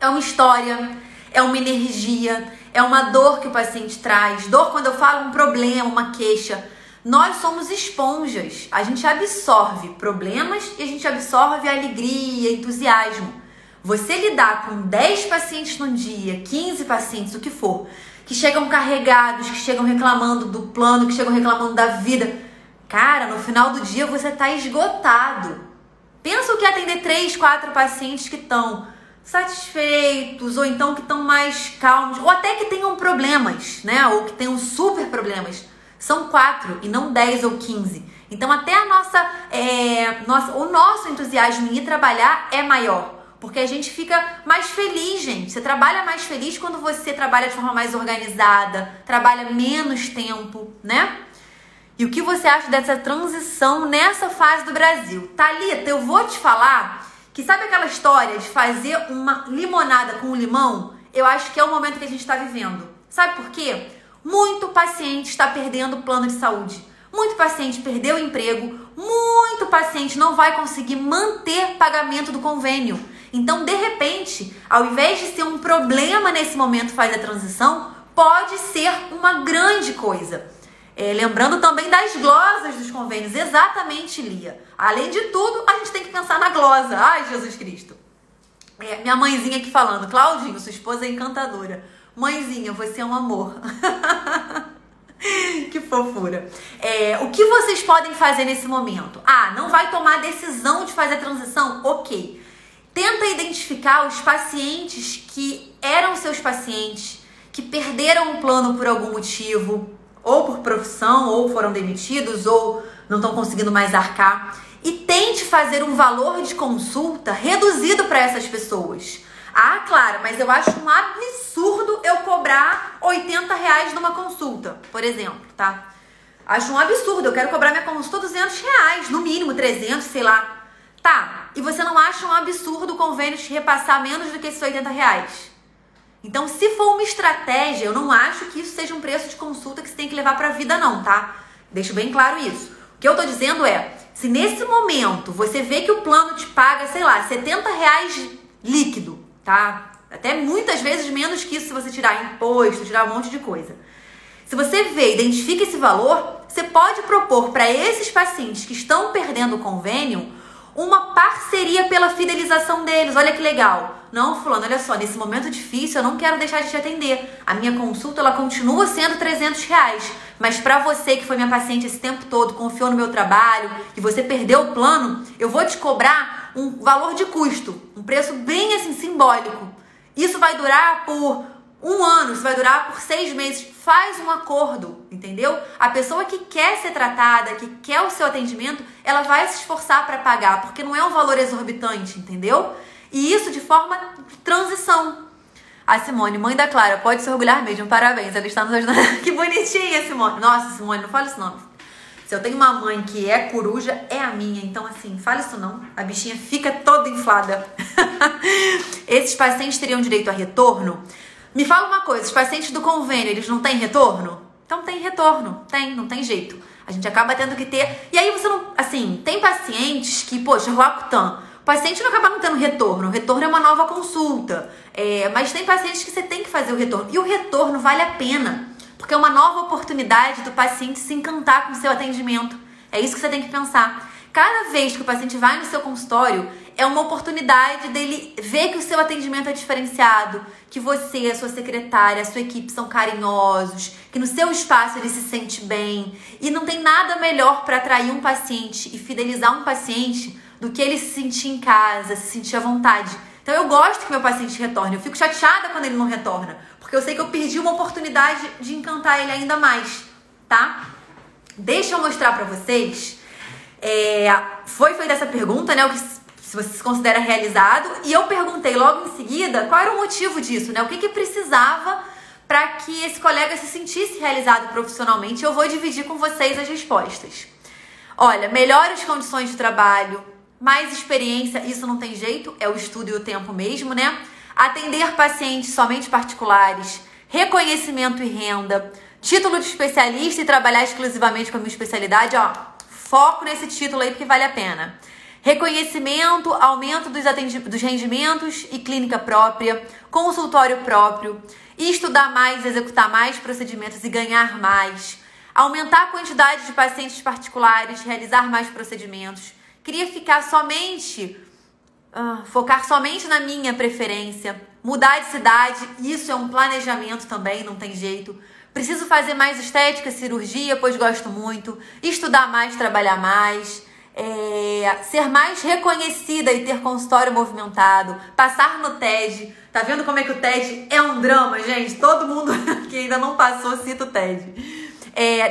é uma história, é uma energia, é uma dor que o paciente traz. Dor quando eu falo um problema, uma queixa. Nós somos esponjas. A gente absorve problemas e a gente absorve alegria, entusiasmo. Você lidar com 10 pacientes num dia, 15 pacientes, o que for, que chegam carregados, que chegam reclamando do plano, que chegam reclamando da vida. Cara, no final do dia você tá esgotado. Pensa o que é atender 3, 4 pacientes que estão satisfeitos, ou então que estão mais calmos, ou até que tenham problemas, né? Ou que tenham super problemas. São 4 e não 10 ou 15. Então até o nosso entusiasmo em ir trabalhar é maior. Porque a gente fica mais feliz, gente. Você trabalha mais feliz quando você trabalha de forma mais organizada, trabalha menos tempo, né? E o que você acha dessa transição nessa fase do Brasil? Thalita, eu vou te falar que sabe aquela história de fazer uma limonada com limão? Eu acho que é o momento que a gente está vivendo. Sabe por quê? Muito paciente está perdendo o plano de saúde. Muito paciente perdeu o emprego. Muito paciente não vai conseguir manter pagamento do convênio. Então, de repente, ao invés de ser um problema nesse momento fazer a transição, pode ser uma grande coisa. Lembrando também das glosas dos convênios. Exatamente, Lia. Além de tudo, a gente tem que pensar na glosa. Ai, Jesus Cristo. Minha mãezinha aqui falando, Claudinho, sua esposa é encantadora. Mãezinha, você é um amor. Que fofura. O que vocês podem fazer nesse momento? Não vai tomar a decisão de fazer a transição? Ok. Tenta identificar os pacientes que eram seus pacientes, que perderam o plano por algum motivo, ou por profissão, ou foram demitidos, ou não estão conseguindo mais arcar. E tente fazer um valor de consulta reduzido para essas pessoas. Clara, mas eu acho um absurdo eu cobrar R$80 numa consulta, por exemplo, tá? Acho um absurdo, eu quero cobrar minha consulta R$200, no mínimo 300, sei lá. Tá, e você não acha um absurdo o convênio te repassar menos do que esses R$80? Então, se for uma estratégia, eu não acho que isso seja um preço de consulta que você tem que levar pra vida não, tá? Deixo bem claro isso. O que eu tô dizendo é, se nesse momento você vê que o plano te paga, sei lá, R$70 líquido, tá? Até muitas vezes menos que isso se você tirar imposto, tirar um monte de coisa. Se você vê, identifica esse valor, você pode propor para esses pacientes que estão perdendo o convênio uma parceria pela fidelização deles. Olha que legal. Não, fulano, olha só, nesse momento difícil eu não quero deixar de te atender. A minha consulta, ela continua sendo R$300. Mas para você que foi minha paciente esse tempo todo, confiou no meu trabalho e você perdeu o plano, eu vou te cobrar um valor de custo, um preço bem assim simbólico. Isso vai durar por 1 ano, isso vai durar por 6 meses. Faz um acordo, entendeu? A pessoa que quer ser tratada, que quer o seu atendimento, ela vai se esforçar para pagar, porque não é um valor exorbitante, entendeu? E isso de forma de transição. A Simone, mãe da Clara, pode se orgulhar mesmo, parabéns, ela está nos ajudando. Que bonitinha, Simone. Nossa, Simone, não fala isso não. Se eu tenho uma mãe que é coruja, é a minha. Então, assim, fala isso não. A bichinha fica toda inflada. Esses pacientes teriam direito a retorno? Me fala uma coisa, os pacientes do convênio, eles não têm retorno? Então tem retorno, não tem jeito. A gente acaba tendo que ter... E aí você não... Assim, tem pacientes que, poxa, Roacutan, o paciente não acaba não tendo retorno. O retorno é uma nova consulta. Mas tem pacientes que você tem que fazer o retorno. E o retorno vale a pena, porque é uma nova oportunidade do paciente se encantar com o seu atendimento. É isso que você tem que pensar. Cada vez que o paciente vai no seu consultório, é uma oportunidade dele ver que o seu atendimento é diferenciado, que você, a sua secretária, a sua equipe são carinhosos, que no seu espaço ele se sente bem. E não tem nada melhor para atrair um paciente e fidelizar um paciente do que ele se sentir em casa, se sentir à vontade. Então eu gosto que meu paciente retorne, eu fico chateada quando ele não retorna, porque eu sei que eu perdi uma oportunidade de encantar ele ainda mais, tá? Deixa eu mostrar para vocês. Foi feita essa pergunta, né? O que se você se considera realizado, e eu perguntei logo em seguida qual era o motivo disso, né? O que precisava para que esse colega se sentisse realizado profissionalmente. Eu vou dividir com vocês as respostas. Olha, melhores condições de trabalho, mais experiência, isso não tem jeito, é o estudo e o tempo mesmo, né? Atender pacientes somente particulares, reconhecimento e renda, título de especialista e trabalhar exclusivamente com a minha especialidade, ó, foco nesse título aí porque vale a pena. Reconhecimento, aumento dos rendimentos e clínica própria, consultório próprio, estudar mais, executar mais procedimentos e ganhar mais, aumentar a quantidade de pacientes particulares, realizar mais procedimentos. Queria ficar somente, focar somente na minha preferência, mudar de cidade, isso é um planejamento também, não tem jeito. Preciso fazer mais estética, cirurgia, pois gosto muito, estudar mais, trabalhar mais. Ser mais reconhecida e ter consultório movimentado, passar no TED. Tá vendo como é que o TED é um drama, gente? Todo mundo que ainda não passou cita o TED.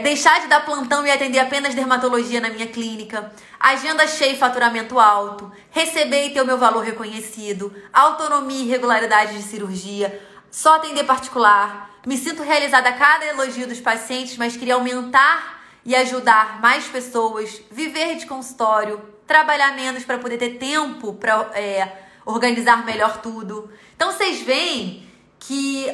Deixar de dar plantão e atender apenas dermatologia na minha clínica, agenda cheia e faturamento alto, receber e ter o meu valor reconhecido, autonomia e regularidade de cirurgia, só atender particular. Me sinto realizada a cada elogio dos pacientes, mas queria aumentar e ajudar mais pessoas, viver de consultório, trabalhar menos para poder ter tempo para organizar melhor tudo. Então vocês veem que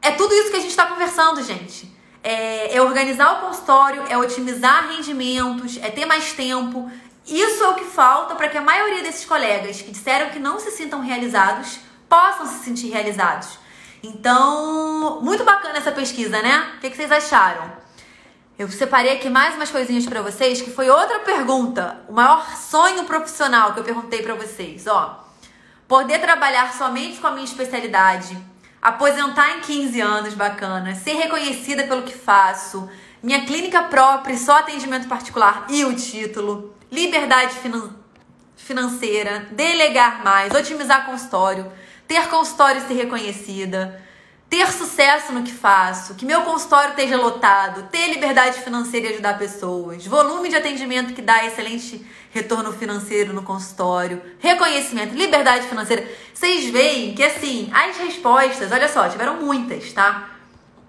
é tudo isso que a gente está conversando, gente. É organizar o consultório, é otimizar rendimentos, é ter mais tempo. Isso é o que falta para que a maioria desses colegas que disseram que não se sintam realizados possam se sentir realizados. Então, muito bacana essa pesquisa, né? O que vocês acharam? Eu separei aqui mais umas coisinhas pra vocês, que foi outra pergunta. O maior sonho profissional que eu perguntei pra vocês, ó. poder trabalhar somente com a minha especialidade, aposentar em 15 anos, bacana, ser reconhecida pelo que faço, minha clínica própria, só atendimento particular e o título, liberdade financeira, delegar mais, otimizar consultório, ter consultório e ser reconhecida, ter sucesso no que faço, que meu consultório esteja lotado, ter liberdade financeira e ajudar pessoas, volume de atendimento que dá excelente retorno financeiro no consultório, reconhecimento, liberdade financeira. Vocês veem que, assim, as respostas, olha só, tiveram muitas, tá?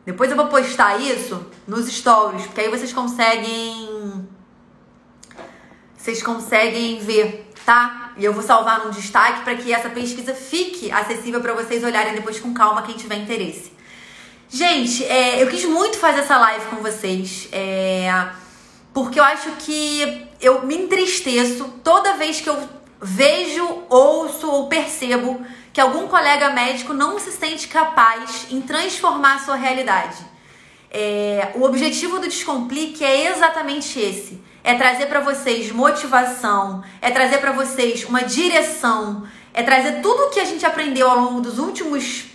Depois eu vou postar isso nos stories, porque aí vocês conseguem ver, tá? E eu vou salvar num destaque para que essa pesquisa fique acessível para vocês olharem depois com calma, quem tiver interesse. Gente, eu quis muito fazer essa live com vocês, porque eu acho que eu me entristeço toda vez que eu vejo, ouço ou percebo que algum colega médico não se sente capaz em transformar a sua realidade. O objetivo do Descomplique é exatamente esse. É trazer para vocês motivação, é trazer para vocês uma direção, é trazer tudo o que a gente aprendeu ao longo dos últimos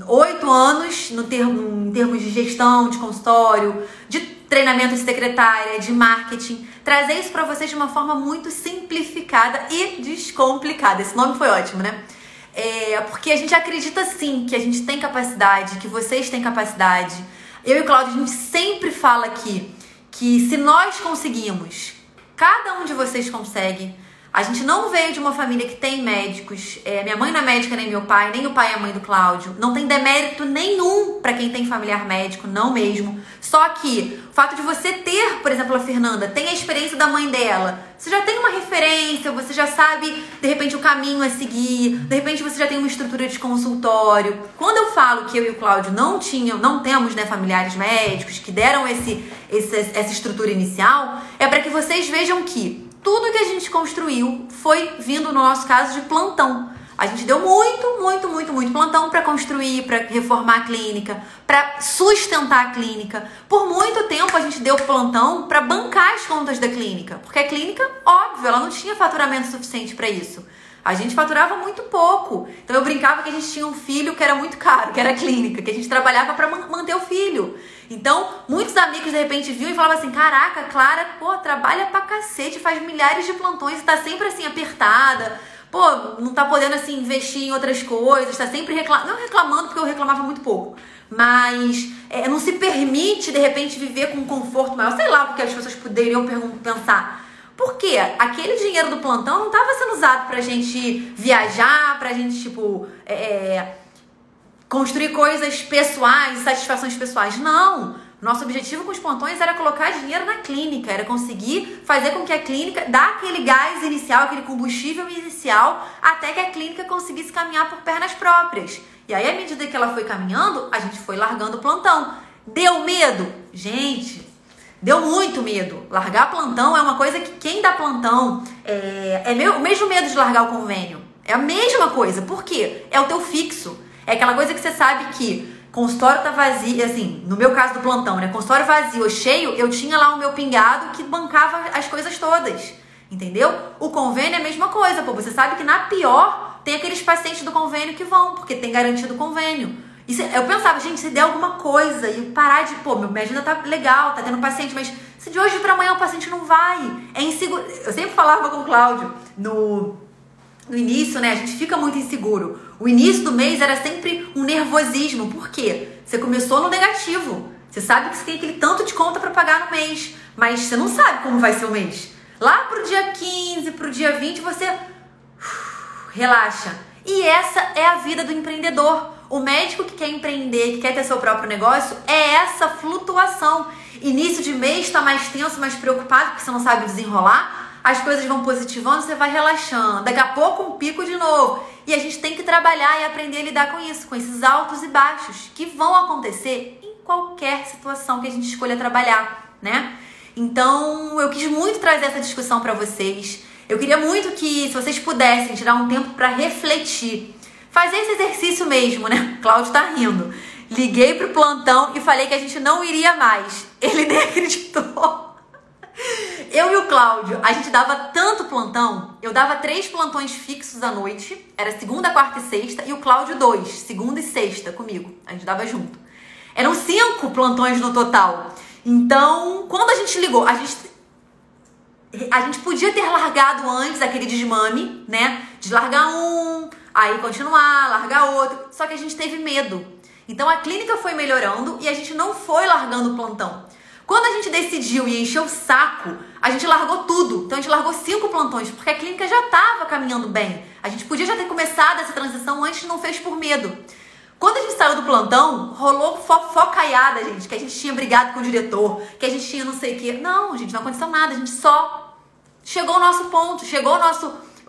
8 anos, em termos de gestão, de consultório, de treinamento de secretária, de marketing, trazer isso para vocês de uma forma muito simplificada e descomplicada. Esse nome foi ótimo, né? Porque a gente acredita sim que a gente tem capacidade, que vocês têm capacidade. Eu e o Cláudio, a gente sempre fala aqui que se nós conseguimos, cada um de vocês consegue. A gente não veio de uma família que tem médicos. Minha mãe não é médica, nem meu pai, nem o pai e a mãe do Cláudio. Não tem demérito nenhum para quem tem familiar médico, não mesmo. Só que o fato de você ter, por exemplo, a Fernanda, tem a experiência da mãe dela. Você já tem uma referência, você já sabe, de repente, o caminho a seguir. De repente, você já tem uma estrutura de consultório. Quando eu falo que eu e o Cláudio não temos, né, familiares médicos que deram essa estrutura inicial, é para que vocês vejam que tudo que a gente construiu foi vindo, no nosso caso, de plantão. A gente deu muito plantão para construir, para reformar a clínica, para sustentar a clínica. Por muito tempo a gente deu plantão para bancar as contas da clínica, porque a clínica, óbvio, ela não tinha faturamento suficiente para isso. A gente faturava muito pouco. Então eu brincava que a gente tinha um filho que era muito caro, que era a clínica, que a gente trabalhava para manter o filho. Então, muitos amigos de repente viam e falavam assim: caraca, Clara, trabalha pra cacete, faz milhares de plantões e tá sempre assim, apertada. Não tá podendo assim, investir em outras coisas, tá sempre reclamando. Não reclamando, porque eu reclamava muito pouco. Mas não se permite, de repente, viver com um conforto maior. Sei lá, porque as pessoas poderiam pensar. Por quê? Aquele dinheiro do plantão não estava sendo usado pra gente viajar, pra gente, construir coisas pessoais, satisfações pessoais. Não! Nosso objetivo com os plantões era colocar dinheiro na clínica, era conseguir fazer com que a clínica, dar aquele gás inicial, aquele combustível inicial, até que a clínica conseguisse caminhar por pernas próprias. E aí, à medida que ela foi caminhando, a gente foi largando o plantão. Deu medo? Gente, deu muito medo. Largar plantão é uma coisa que quem dá plantão o mesmo medo de largar o convênio. É a mesma coisa. Por quê? É o teu fixo. É aquela coisa que você sabe que consultório tá vazio, assim, no meu caso do plantão, né? Consultório vazio ou cheio, eu tinha lá o meu pingado que bancava as coisas todas. Entendeu? O convênio é a mesma coisa. Você sabe que na pior tem aqueles pacientes do convênio que vão, porque tem garantido o convênio. Eu pensava, gente, se der alguma coisa e parar de, minha agenda tá legal, tá tendo paciente, mas se de hoje pra amanhã o paciente não vai, é inseguro. Eu sempre falava com o Cláudio, no início, né, a gente fica muito inseguro. O início do mês era sempre um nervosismo. Por quê? Você começou no negativo. Você sabe que você tem aquele tanto de conta pra pagar no mês, mas você não sabe como vai ser o mês. Lá pro dia 15, pro dia 20, você relaxa. E essa é a vida do empreendedor. O médico que quer empreender, que quer ter seu próprio negócio, é essa flutuação. Início de mês tá mais tenso, mais preocupado, porque você não sabe desenrolar. As coisas vão positivando, você vai relaxando. Daqui a pouco um pico de novo. E a gente tem que trabalhar e aprender a lidar com isso, com esses altos e baixos, que vão acontecer em qualquer situação que a gente escolha trabalhar, né? Então, eu quis muito trazer essa discussão para vocês. Eu queria muito que, se vocês pudessem, tirar um tempo para refletir. Fazer esse exercício mesmo, né? O Cláudio tá rindo. Liguei pro plantão e falei que a gente não iria mais. Ele nem acreditou. Eu e o Cláudio, a gente dava tanto plantão. Eu dava 3 plantões fixos à noite. Era segunda, quarta e sexta. E o Cláudio 2, segunda e sexta comigo. A gente dava junto. Eram 5 plantões no total. Então, quando a gente ligou, a gente podia ter largado antes aquele desmame, né? De largar um, aí continuar, largar outro. Só que a gente teve medo. Então a clínica foi melhorando e a gente não foi largando o plantão. Quando a gente decidiu e encheu o saco, a gente largou tudo. Então a gente largou 5 plantões, porque a clínica já estava caminhando bem. A gente podia já ter começado essa transição antes, não fez por medo. Quando a gente saiu do plantão, rolou fofocaiada, gente, que a gente tinha brigado com o diretor, que a gente tinha não sei o quê. Não, gente, não aconteceu nada, a gente só chegou ao nosso ponto, chegou ao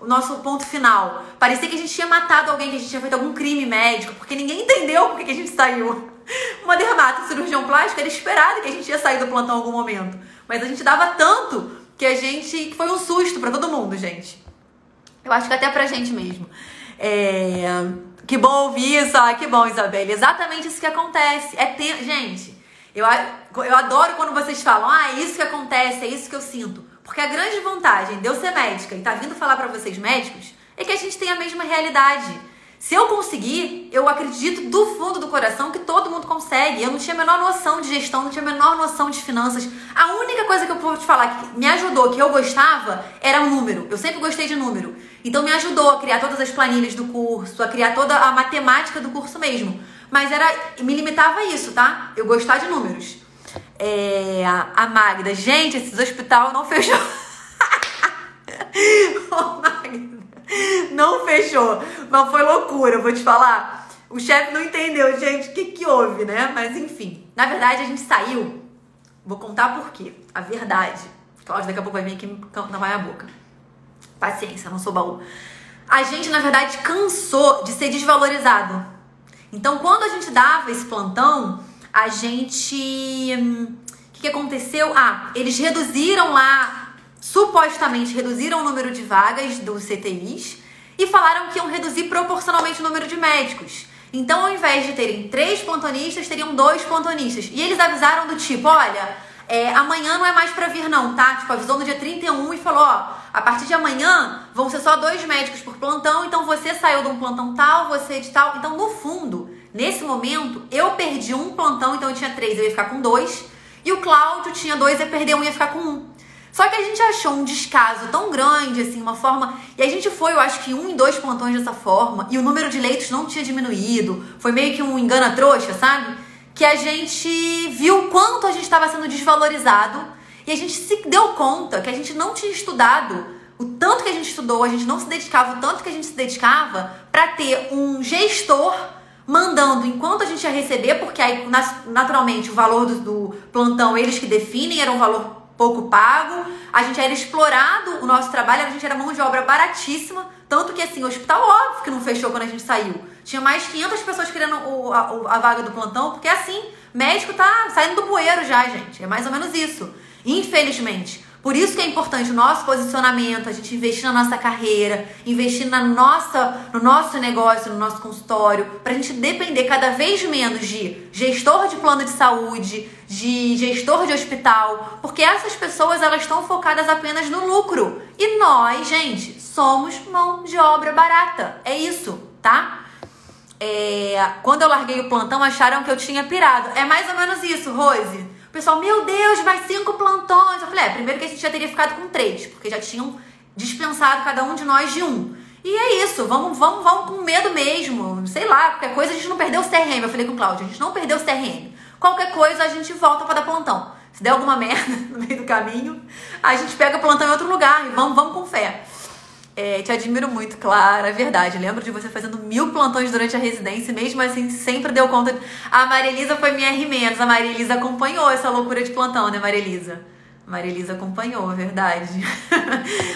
nosso ponto final. Parecia que a gente tinha matado alguém, que a gente tinha feito algum crime médico, porque ninguém entendeu por que a gente saiu. Uma dermato cirurgião plástico era esperado que a gente ia sair do plantão em algum momento. Mas a gente dava tanto que foi um susto pra todo mundo, gente. Eu acho que até pra gente mesmo. Que bom ouvir isso. Que bom, Isabelle. Exatamente isso que acontece. Gente, eu adoro quando vocês falam, é isso que acontece, é isso que eu sinto. Porque a grande vantagem de eu ser médica e tá vindo falar pra vocês médicos é que a gente tem a mesma realidade. Se eu conseguir, eu acredito do fundo do coração que todo mundo consegue. Eu não tinha a menor noção de gestão, não tinha a menor noção de finanças. A única coisa que eu vou te falar que me ajudou, que eu gostava, era o número. Eu sempre gostei de número. Então me ajudou a criar todas as planilhas do curso, a criar toda a matemática do curso mesmo. Mas me limitava a isso, tá? Eu gostar de números. A Magda, gente, esse hospital não fechou. Ô, Magda, não fechou. Mas foi loucura, eu vou te falar. O chefe não entendeu, gente, o que houve, né? Mas enfim, na verdade a gente saiu. Vou contar por quê. A verdade. Cláudio daqui a pouco vai vir aqui na minha boca. Paciência, não sou baú. A gente, na verdade, cansou de ser desvalorizado. Então, quando a gente dava esse plantão, a gente... O que aconteceu? Eles reduziram lá, supostamente reduziram o número de vagas dos CTIs e falaram que iam reduzir proporcionalmente o número de médicos. Então, ao invés de terem 3 plantonistas, teriam 2 plantonistas. E eles avisaram do tipo, olha, amanhã não é mais pra vir não, tá? Tipo, avisou no dia 31 e falou, a partir de amanhã vão ser só 2 médicos por plantão, então você saiu de um plantão tal, você de tal. Então, no fundo, nesse momento, eu perdi um plantão, então eu tinha 3, eu ia ficar com 2. E o Cláudio tinha 2, ia perder 1, ia ficar com 1. Só que a gente achou um descaso tão grande, assim, uma forma... E a gente foi, eu acho que 1 e 2 plantões dessa forma, e o número de leitos não tinha diminuído. Foi meio que um engana-trouxa, sabe? Que a gente viu o quanto a gente estava sendo desvalorizado e a gente se deu conta que a gente não tinha estudado o tanto que a gente estudou, a gente não se dedicava o tanto que a gente se dedicava para ter um gestor mandando enquanto a gente ia receber, porque aí naturalmente o valor do plantão eles que definem, era um valor pouco pago, a gente era explorado, o nosso trabalho, a gente era mão de obra baratíssima, tanto que assim, o hospital óbvio que não fechou quando a gente saiu. Tinha mais de 500 pessoas querendo a vaga do plantão, porque assim, médico tá saindo do bueiro já, gente. É mais ou menos isso. Infelizmente. Por isso que é importante o nosso posicionamento, a gente investir na nossa carreira, investir no nosso negócio, no nosso consultório, pra gente depender cada vez menos de gestor de plano de saúde, de gestor de hospital, porque essas pessoas, elas estão focadas apenas no lucro. E nós, gente, somos mão de obra barata. É isso, tá? Quando eu larguei o plantão, acharam que eu tinha pirado. É mais ou menos isso, Rose. O pessoal, meu Deus, mais 5 plantões. Eu falei, primeiro que a gente já teria ficado com 3, porque já tinham dispensado cada um de nós de 1. E é isso, vamos com medo mesmo. Sei lá, qualquer coisa a gente não perdeu o CRM. Eu falei com o Cláudio, a gente não perdeu o CRM. Qualquer coisa a gente volta pra dar plantão. Se der alguma merda no meio do caminho, a gente pega o plantão em outro lugar e vamos com fé. Te admiro muito, Clara, é verdade. Lembro de você fazendo 1000 plantões durante a residência e mesmo assim sempre deu conta. A Maria Elisa foi minha R-. A Maria Elisa acompanhou essa loucura de plantão, né, Maria Elisa? Maria Elisa acompanhou, é verdade.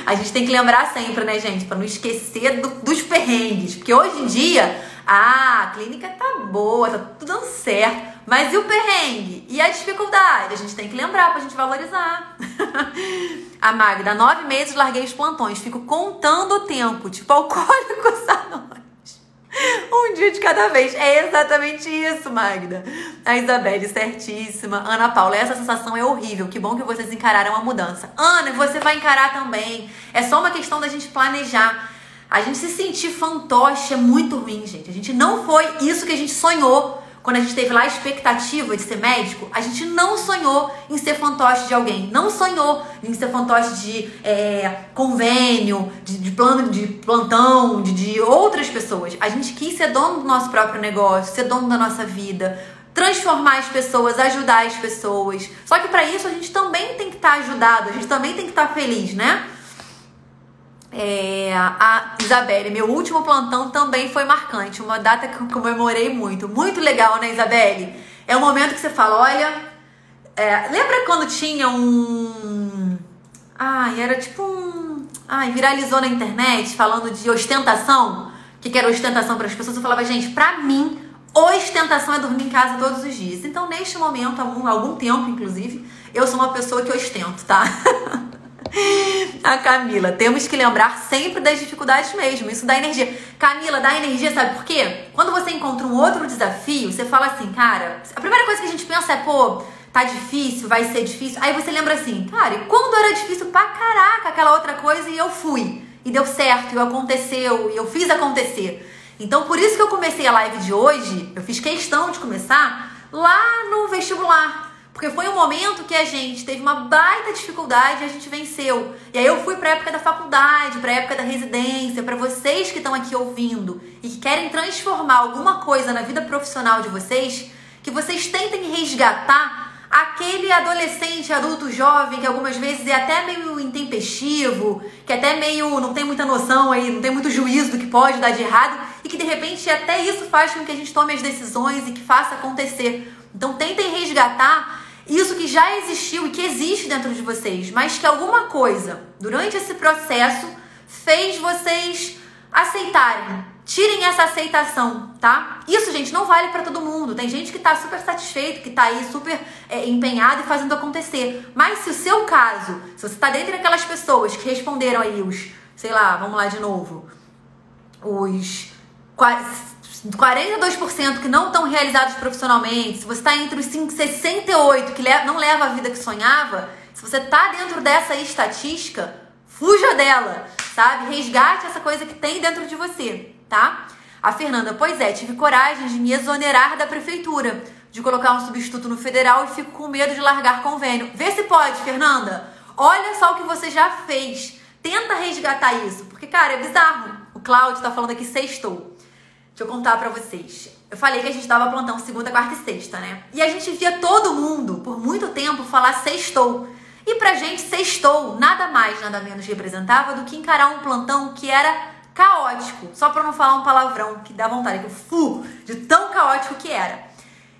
A gente tem que lembrar sempre, né, gente, pra não esquecer dos perrengues. Porque hoje em dia, a clínica tá boa, tá tudo dando certo. Mas e o perrengue? E a dificuldade? A gente tem que lembrar pra gente valorizar. A Magda, 9 meses larguei os plantões. Fico contando o tempo, tipo alcoólicos anônimos. Um dia de cada vez. É exatamente isso, Magda. A Isabelle, certíssima. Ana Paula, essa sensação é horrível. Que bom que vocês encararam a mudança. Ana, você vai encarar também. É só uma questão da gente planejar. A gente se sentir fantoche é muito ruim, gente. A gente não foi isso que a gente sonhou. Quando a gente teve lá a expectativa de ser médico, a gente não sonhou em ser fantoche de alguém. Não sonhou em ser fantoche de convênio, de plano de plantão, de outras pessoas. A gente quis ser dono do nosso próprio negócio, ser dono da nossa vida, transformar as pessoas, ajudar as pessoas. Só que para isso a gente também tem que estar ajudado, a gente também tem que estar feliz, né? A Isabelle, meu último plantão também foi marcante. Uma data que eu comemorei muito. Muito legal, né, Isabelle? É um momento que você fala, olha... lembra quando tinha era tipo viralizou na internet falando de ostentação? O que era ostentação para as pessoas? Eu falava, gente, pra mim, ostentação é dormir em casa todos os dias. Então, neste momento, há algum tempo, inclusive, eu sou uma pessoa que ostento, tá? A Camila, temos que lembrar sempre das dificuldades mesmo, isso dá energia. Camila, dá energia, sabe por quê? Quando você encontra um outro desafio, você fala assim, cara, a primeira coisa que a gente pensa é, tá difícil, vai ser difícil. Aí você lembra assim, cara, e quando era difícil pra caraca aquela outra coisa e eu fui, e deu certo, e aconteceu, e eu fiz acontecer. Então por isso que eu comecei a live de hoje, eu fiz questão de começar lá no vestibular. Porque foi um momento que a gente teve uma baita dificuldade e a gente venceu. E aí eu fui pra época da faculdade, pra época da residência, pra vocês que estão aqui ouvindo e que querem transformar alguma coisa na vida profissional de vocês, que vocês tentem resgatar aquele adolescente, adulto, jovem, que algumas vezes é até meio intempestivo, que até meio não tem muita noção aí, não tem muito juízo do que pode dar de errado e que de repente até isso faz com que a gente tome as decisões e que faça acontecer. Então tentem resgatar isso que já existiu e que existe dentro de vocês, mas que alguma coisa, durante esse processo, fez vocês aceitarem. Tirem essa aceitação, tá? Isso, gente, não vale pra todo mundo. Tem gente que tá super satisfeito, que tá aí super empenhado e fazendo acontecer. Mas se o seu caso, se você tá dentro daquelas pessoas que responderam aí vamos lá de novo, os 42% que não estão realizados profissionalmente, se você está entre os 68% que não leva a vida que sonhava, se você está dentro dessa estatística, fuja dela, sabe? Resgate essa coisa que tem dentro de você, tá? A Fernanda, pois é, tive coragem de me exonerar da prefeitura, de colocar um substituto no federal e fico com medo de largar convênio. Vê se pode, Fernanda. Olha só o que você já fez. Tenta resgatar isso, porque, cara, é bizarro. O Cláudio tá falando aqui, sextou. Deixa eu contar pra vocês. Eu falei que a gente dava plantão segunda, quarta e sexta, né? E a gente via todo mundo, por muito tempo, falar sextou. E pra gente, sextou nada mais, nada menos representava do que encarar um plantão que era caótico. Só pra não falar um palavrão que dá vontade, de tão caótico que era.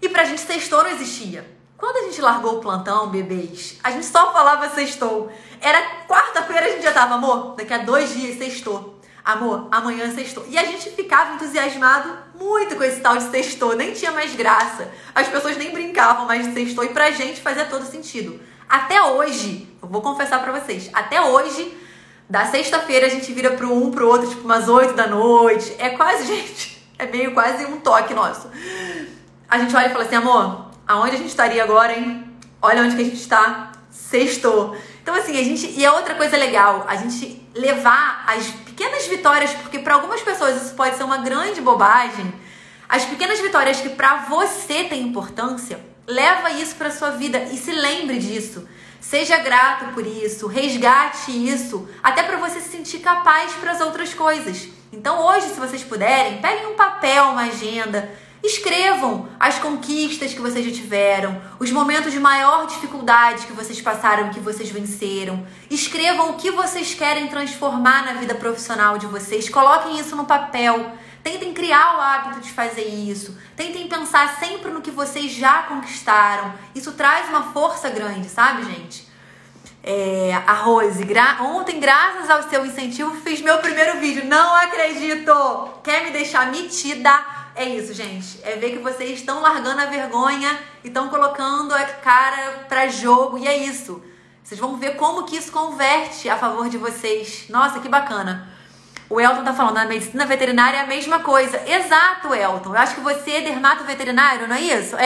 E pra gente, sextou não existia. Quando a gente largou o plantão, bebês, a gente só falava sextou. Era quarta-feira, a gente já tava, amor, daqui a 2 dias sextou. Amor, amanhã sextou. E a gente ficava entusiasmado muito com esse tal de sextou. Nem tinha mais graça. As pessoas nem brincavam mais de sextou. E pra gente fazia todo sentido. Até hoje, eu vou confessar pra vocês, até hoje, da sexta-feira a gente vira pro outro, tipo umas 8 da noite. É quase, gente, é meio quase um toque nosso. A gente olha e fala assim, amor, aonde a gente estaria agora, hein? Olha onde que a gente tá. Sextou. Então, assim, e é outra coisa legal, a gente levar as pequenas vitórias, porque para algumas pessoas isso pode ser uma grande bobagem, as pequenas vitórias que para você têm importância, leva isso para sua vida e se lembre disso. Seja grato por isso, resgate isso, até para você se sentir capaz para as outras coisas. Então hoje, se vocês puderem, peguem um papel, uma agenda, escrevam as conquistas que vocês já tiveram, os momentos de maior dificuldade que vocês passaram, que vocês venceram. Escrevam o que vocês querem transformar na vida profissional de vocês. Coloquem isso no papel. Tentem criar o hábito de fazer isso. Tentem pensar sempre no que vocês já conquistaram. Isso traz uma força grande, sabe, gente? A Rose, ontem, graças ao seu incentivo, fiz meu primeiro vídeo. Não acredito! Quer me deixar metida? É isso, gente. É ver que vocês estão largando a vergonha e estão colocando a cara pra jogo. E é isso. Vocês vão ver como que isso converte a favor de vocês. Nossa, que bacana. O Elton tá falando, a medicina veterinária é a mesma coisa. Exato, Elton. Eu acho que você é dermato-veterinário, não é isso?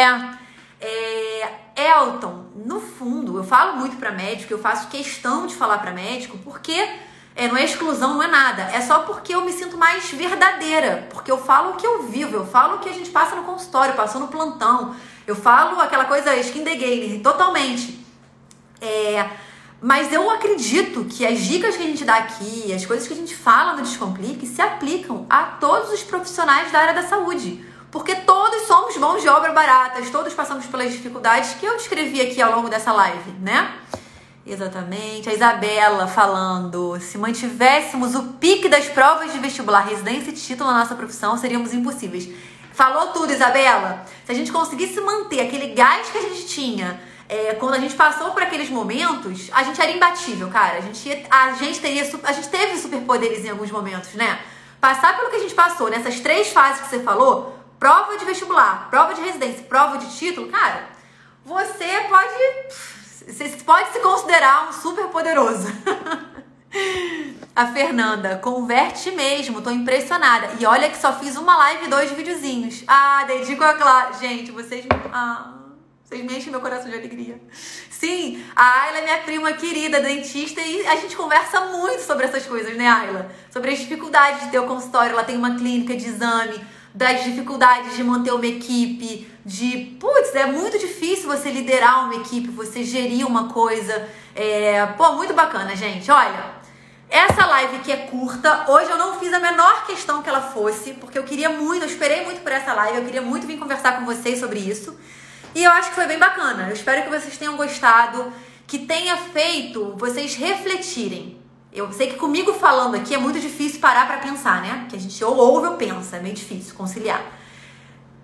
Elton, no fundo, eu falo muito pra médico, eu faço questão de falar pra médico, porque não é exclusão, não é nada. É só porque eu me sinto mais verdadeira. Porque eu falo o que eu vivo, eu falo o que a gente passa no consultório, passou no plantão. Eu falo aquela coisa skin the game, totalmente. Mas eu acredito que as dicas que a gente dá aqui, as coisas que a gente fala no Descomplique, se aplicam a todos os profissionais da área da saúde. Porque todos somos mãos de obra baratas, todos passamos pelas dificuldades que eu descrevi aqui ao longo dessa live, né? Exatamente. A Isabela falando, se mantivéssemos o pique das provas de vestibular, residência e título na nossa profissão, seríamos impossíveis. Falou tudo, Isabela. Se a gente conseguisse manter aquele gás que a gente tinha quando a gente passou por aqueles momentos, a gente era imbatível, cara. A gente teve superpoderes em alguns momentos, né? Passar pelo que a gente passou nessas 3 fases que você falou, prova de vestibular, prova de residência, prova de título, cara, você pode se considerar um super poderoso. A Fernanda, converte mesmo, tô impressionada. E olha que só fiz uma live e 2 videozinhos. Dedico a Clara. Gente, vocês me enchem meu coração de alegria. Sim, a Ayla é minha prima querida, dentista, e a gente conversa muito sobre essas coisas, né, Ayla? Sobre as dificuldades de ter o consultório, ela tem uma clínica de exame, das dificuldades de manter uma equipe, é muito difícil você liderar uma equipe, você gerir uma coisa. Muito bacana, gente. Olha, essa live que é curta, hoje eu não fiz a menor questão que ela fosse, porque eu esperei muito por essa live, eu queria muito vir conversar com vocês sobre isso. E eu acho que foi bem bacana. Eu espero que vocês tenham gostado, que tenha feito vocês refletirem. Eu sei que comigo falando aqui é muito difícil parar pra pensar, né? Que a gente ou ouve ou pensa, é meio difícil conciliar.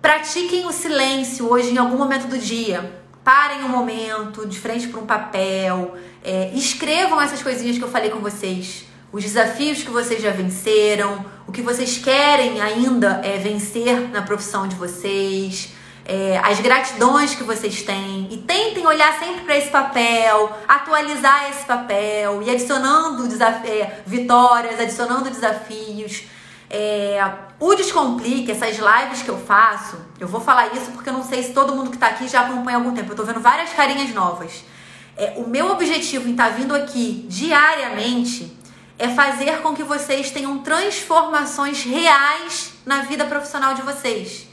Pratiquem o silêncio hoje em algum momento do dia. Parem um momento, de frente para um papel. Escrevam essas coisinhas que eu falei com vocês. Os desafios que vocês já venceram, o que vocês querem ainda vencer na profissão de vocês. As gratidões que vocês têm, e tentem olhar sempre para esse papel, atualizar esse papel e adicionando vitórias, adicionando desafios. O Descomplique, essas lives que eu faço, eu vou falar isso porque eu não sei se todo mundo que tá aqui já acompanha há algum tempo, eu tô vendo várias carinhas novas. O meu objetivo em estar vindo aqui diariamente é fazer com que vocês tenham transformações reais na vida profissional de vocês.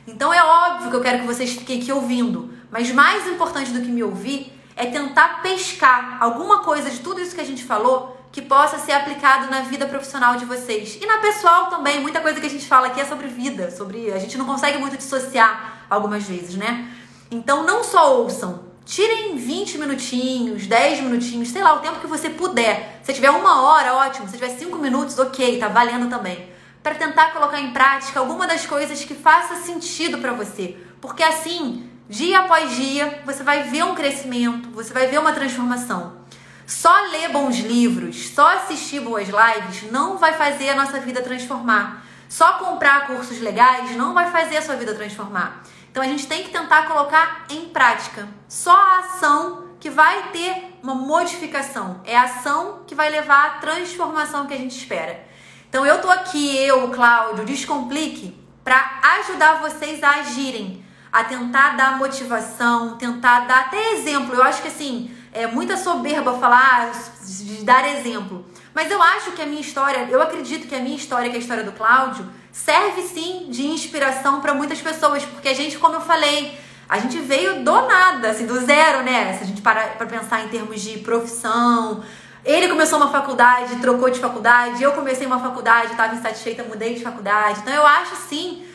Então é óbvio que eu quero que vocês fiquem aqui ouvindo, mas mais importante do que me ouvir é tentar pescar alguma coisa de tudo isso que a gente falou que possa ser aplicado na vida profissional de vocês. E na pessoal também, muita coisa que a gente fala aqui é sobre vida, a gente não consegue muito dissociar algumas vezes, né? Então não só ouçam, tirem 20 minutinhos, 10 minutinhos, sei lá, o tempo que você puder. Se tiver 1 hora, ótimo. Se tiver 5 minutos, ok, tá valendo também. Para tentar colocar em prática alguma das coisas que faça sentido para você. Porque assim, dia após dia, você vai ver um crescimento, você vai ver uma transformação. Só ler bons livros, só assistir boas lives não vai fazer a nossa vida transformar. Só comprar cursos legais não vai fazer a sua vida transformar. Então a gente tem que tentar colocar em prática. Só a ação que vai ter uma modificação. É a ação que vai levar à transformação que a gente espera. Então eu tô aqui, o Cláudio, Descomplique, para ajudar vocês a agirem, a tentar dar motivação, tentar dar até exemplo. Eu acho que assim, é muita soberba falar, de dar exemplo. Mas eu acho que a minha história, eu acredito que a minha história, que é a história do Cláudio, serve sim de inspiração para muitas pessoas. Porque a gente, como eu falei, a gente veio do nada, assim, do zero, né? Se a gente parar para pensar em termos de profissão. Ele começou uma faculdade, trocou de faculdade. Eu comecei uma faculdade, estava insatisfeita, mudei de faculdade. Então eu acho sim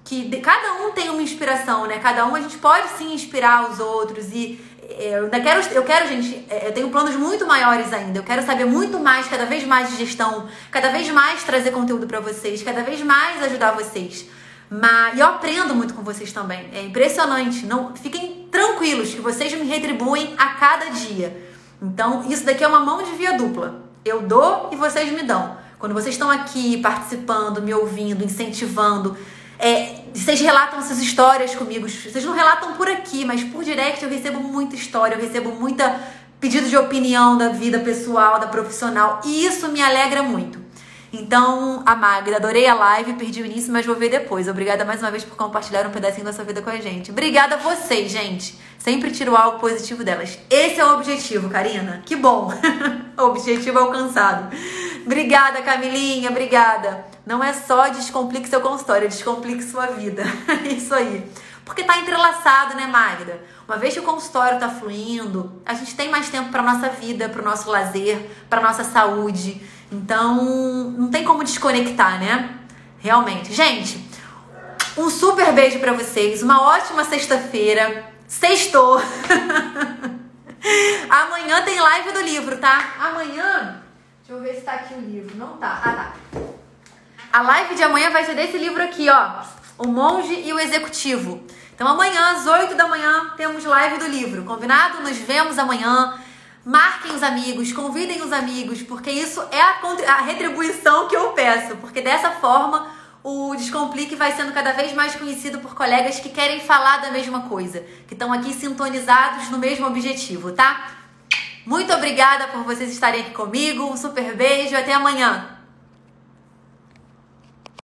que cada um tem uma inspiração, né? Cada um a gente pode sim inspirar os outros. E eu quero, gente, eu tenho planos muito maiores ainda. Eu quero saber muito mais, cada vez mais de gestão, cada vez mais trazer conteúdo para vocês, cada vez mais ajudar vocês. E eu aprendo muito com vocês também. É impressionante. Não, fiquem tranquilos que vocês me retribuem a cada dia. Então, isso daqui é uma mão de via dupla. Eu dou e vocês me dão. Quando vocês estão aqui participando, me ouvindo, incentivando, vocês relatam suas histórias comigo. Vocês não relatam por aqui, mas por direct eu recebo muita história, eu recebo pedido de opinião da vida pessoal, da profissional. E isso me alegra muito. Então, a Magda, adorei a live, perdi o início, mas vou ver depois. Obrigada mais uma vez por compartilhar um pedacinho da sua vida com a gente. Obrigada a vocês, gente. Sempre tiro algo positivo delas. Esse é o objetivo, Karina. Que bom. Objetivo alcançado. Obrigada, Camilinha, obrigada. Não é só descomplique seu consultório, descomplique sua vida. Isso aí. Porque tá entrelaçado, né, Magda? Uma vez que o consultório tá fluindo, a gente tem mais tempo pra nossa vida, pro nosso lazer, pra nossa saúde. Então, não tem como desconectar, né? Realmente. Gente, um super beijo pra vocês. Uma ótima sexta-feira. Sextou. Amanhã tem live do livro, tá? Amanhã... Deixa eu ver se tá aqui o livro. Não tá. Ah, tá. A live de amanhã vai ser desse livro aqui, ó. O Monge e o Executivo. Então amanhã, às 8 da manhã, temos live do livro. Combinado? Nos vemos amanhã. Marquem os amigos, convidem os amigos, porque isso é a retribuição que eu peço. Porque dessa forma, o Descomplique vai sendo cada vez mais conhecido por colegas que querem falar da mesma coisa. Que estão aqui sintonizados no mesmo objetivo, tá? Muito obrigada por vocês estarem aqui comigo. Um super beijo. Até amanhã.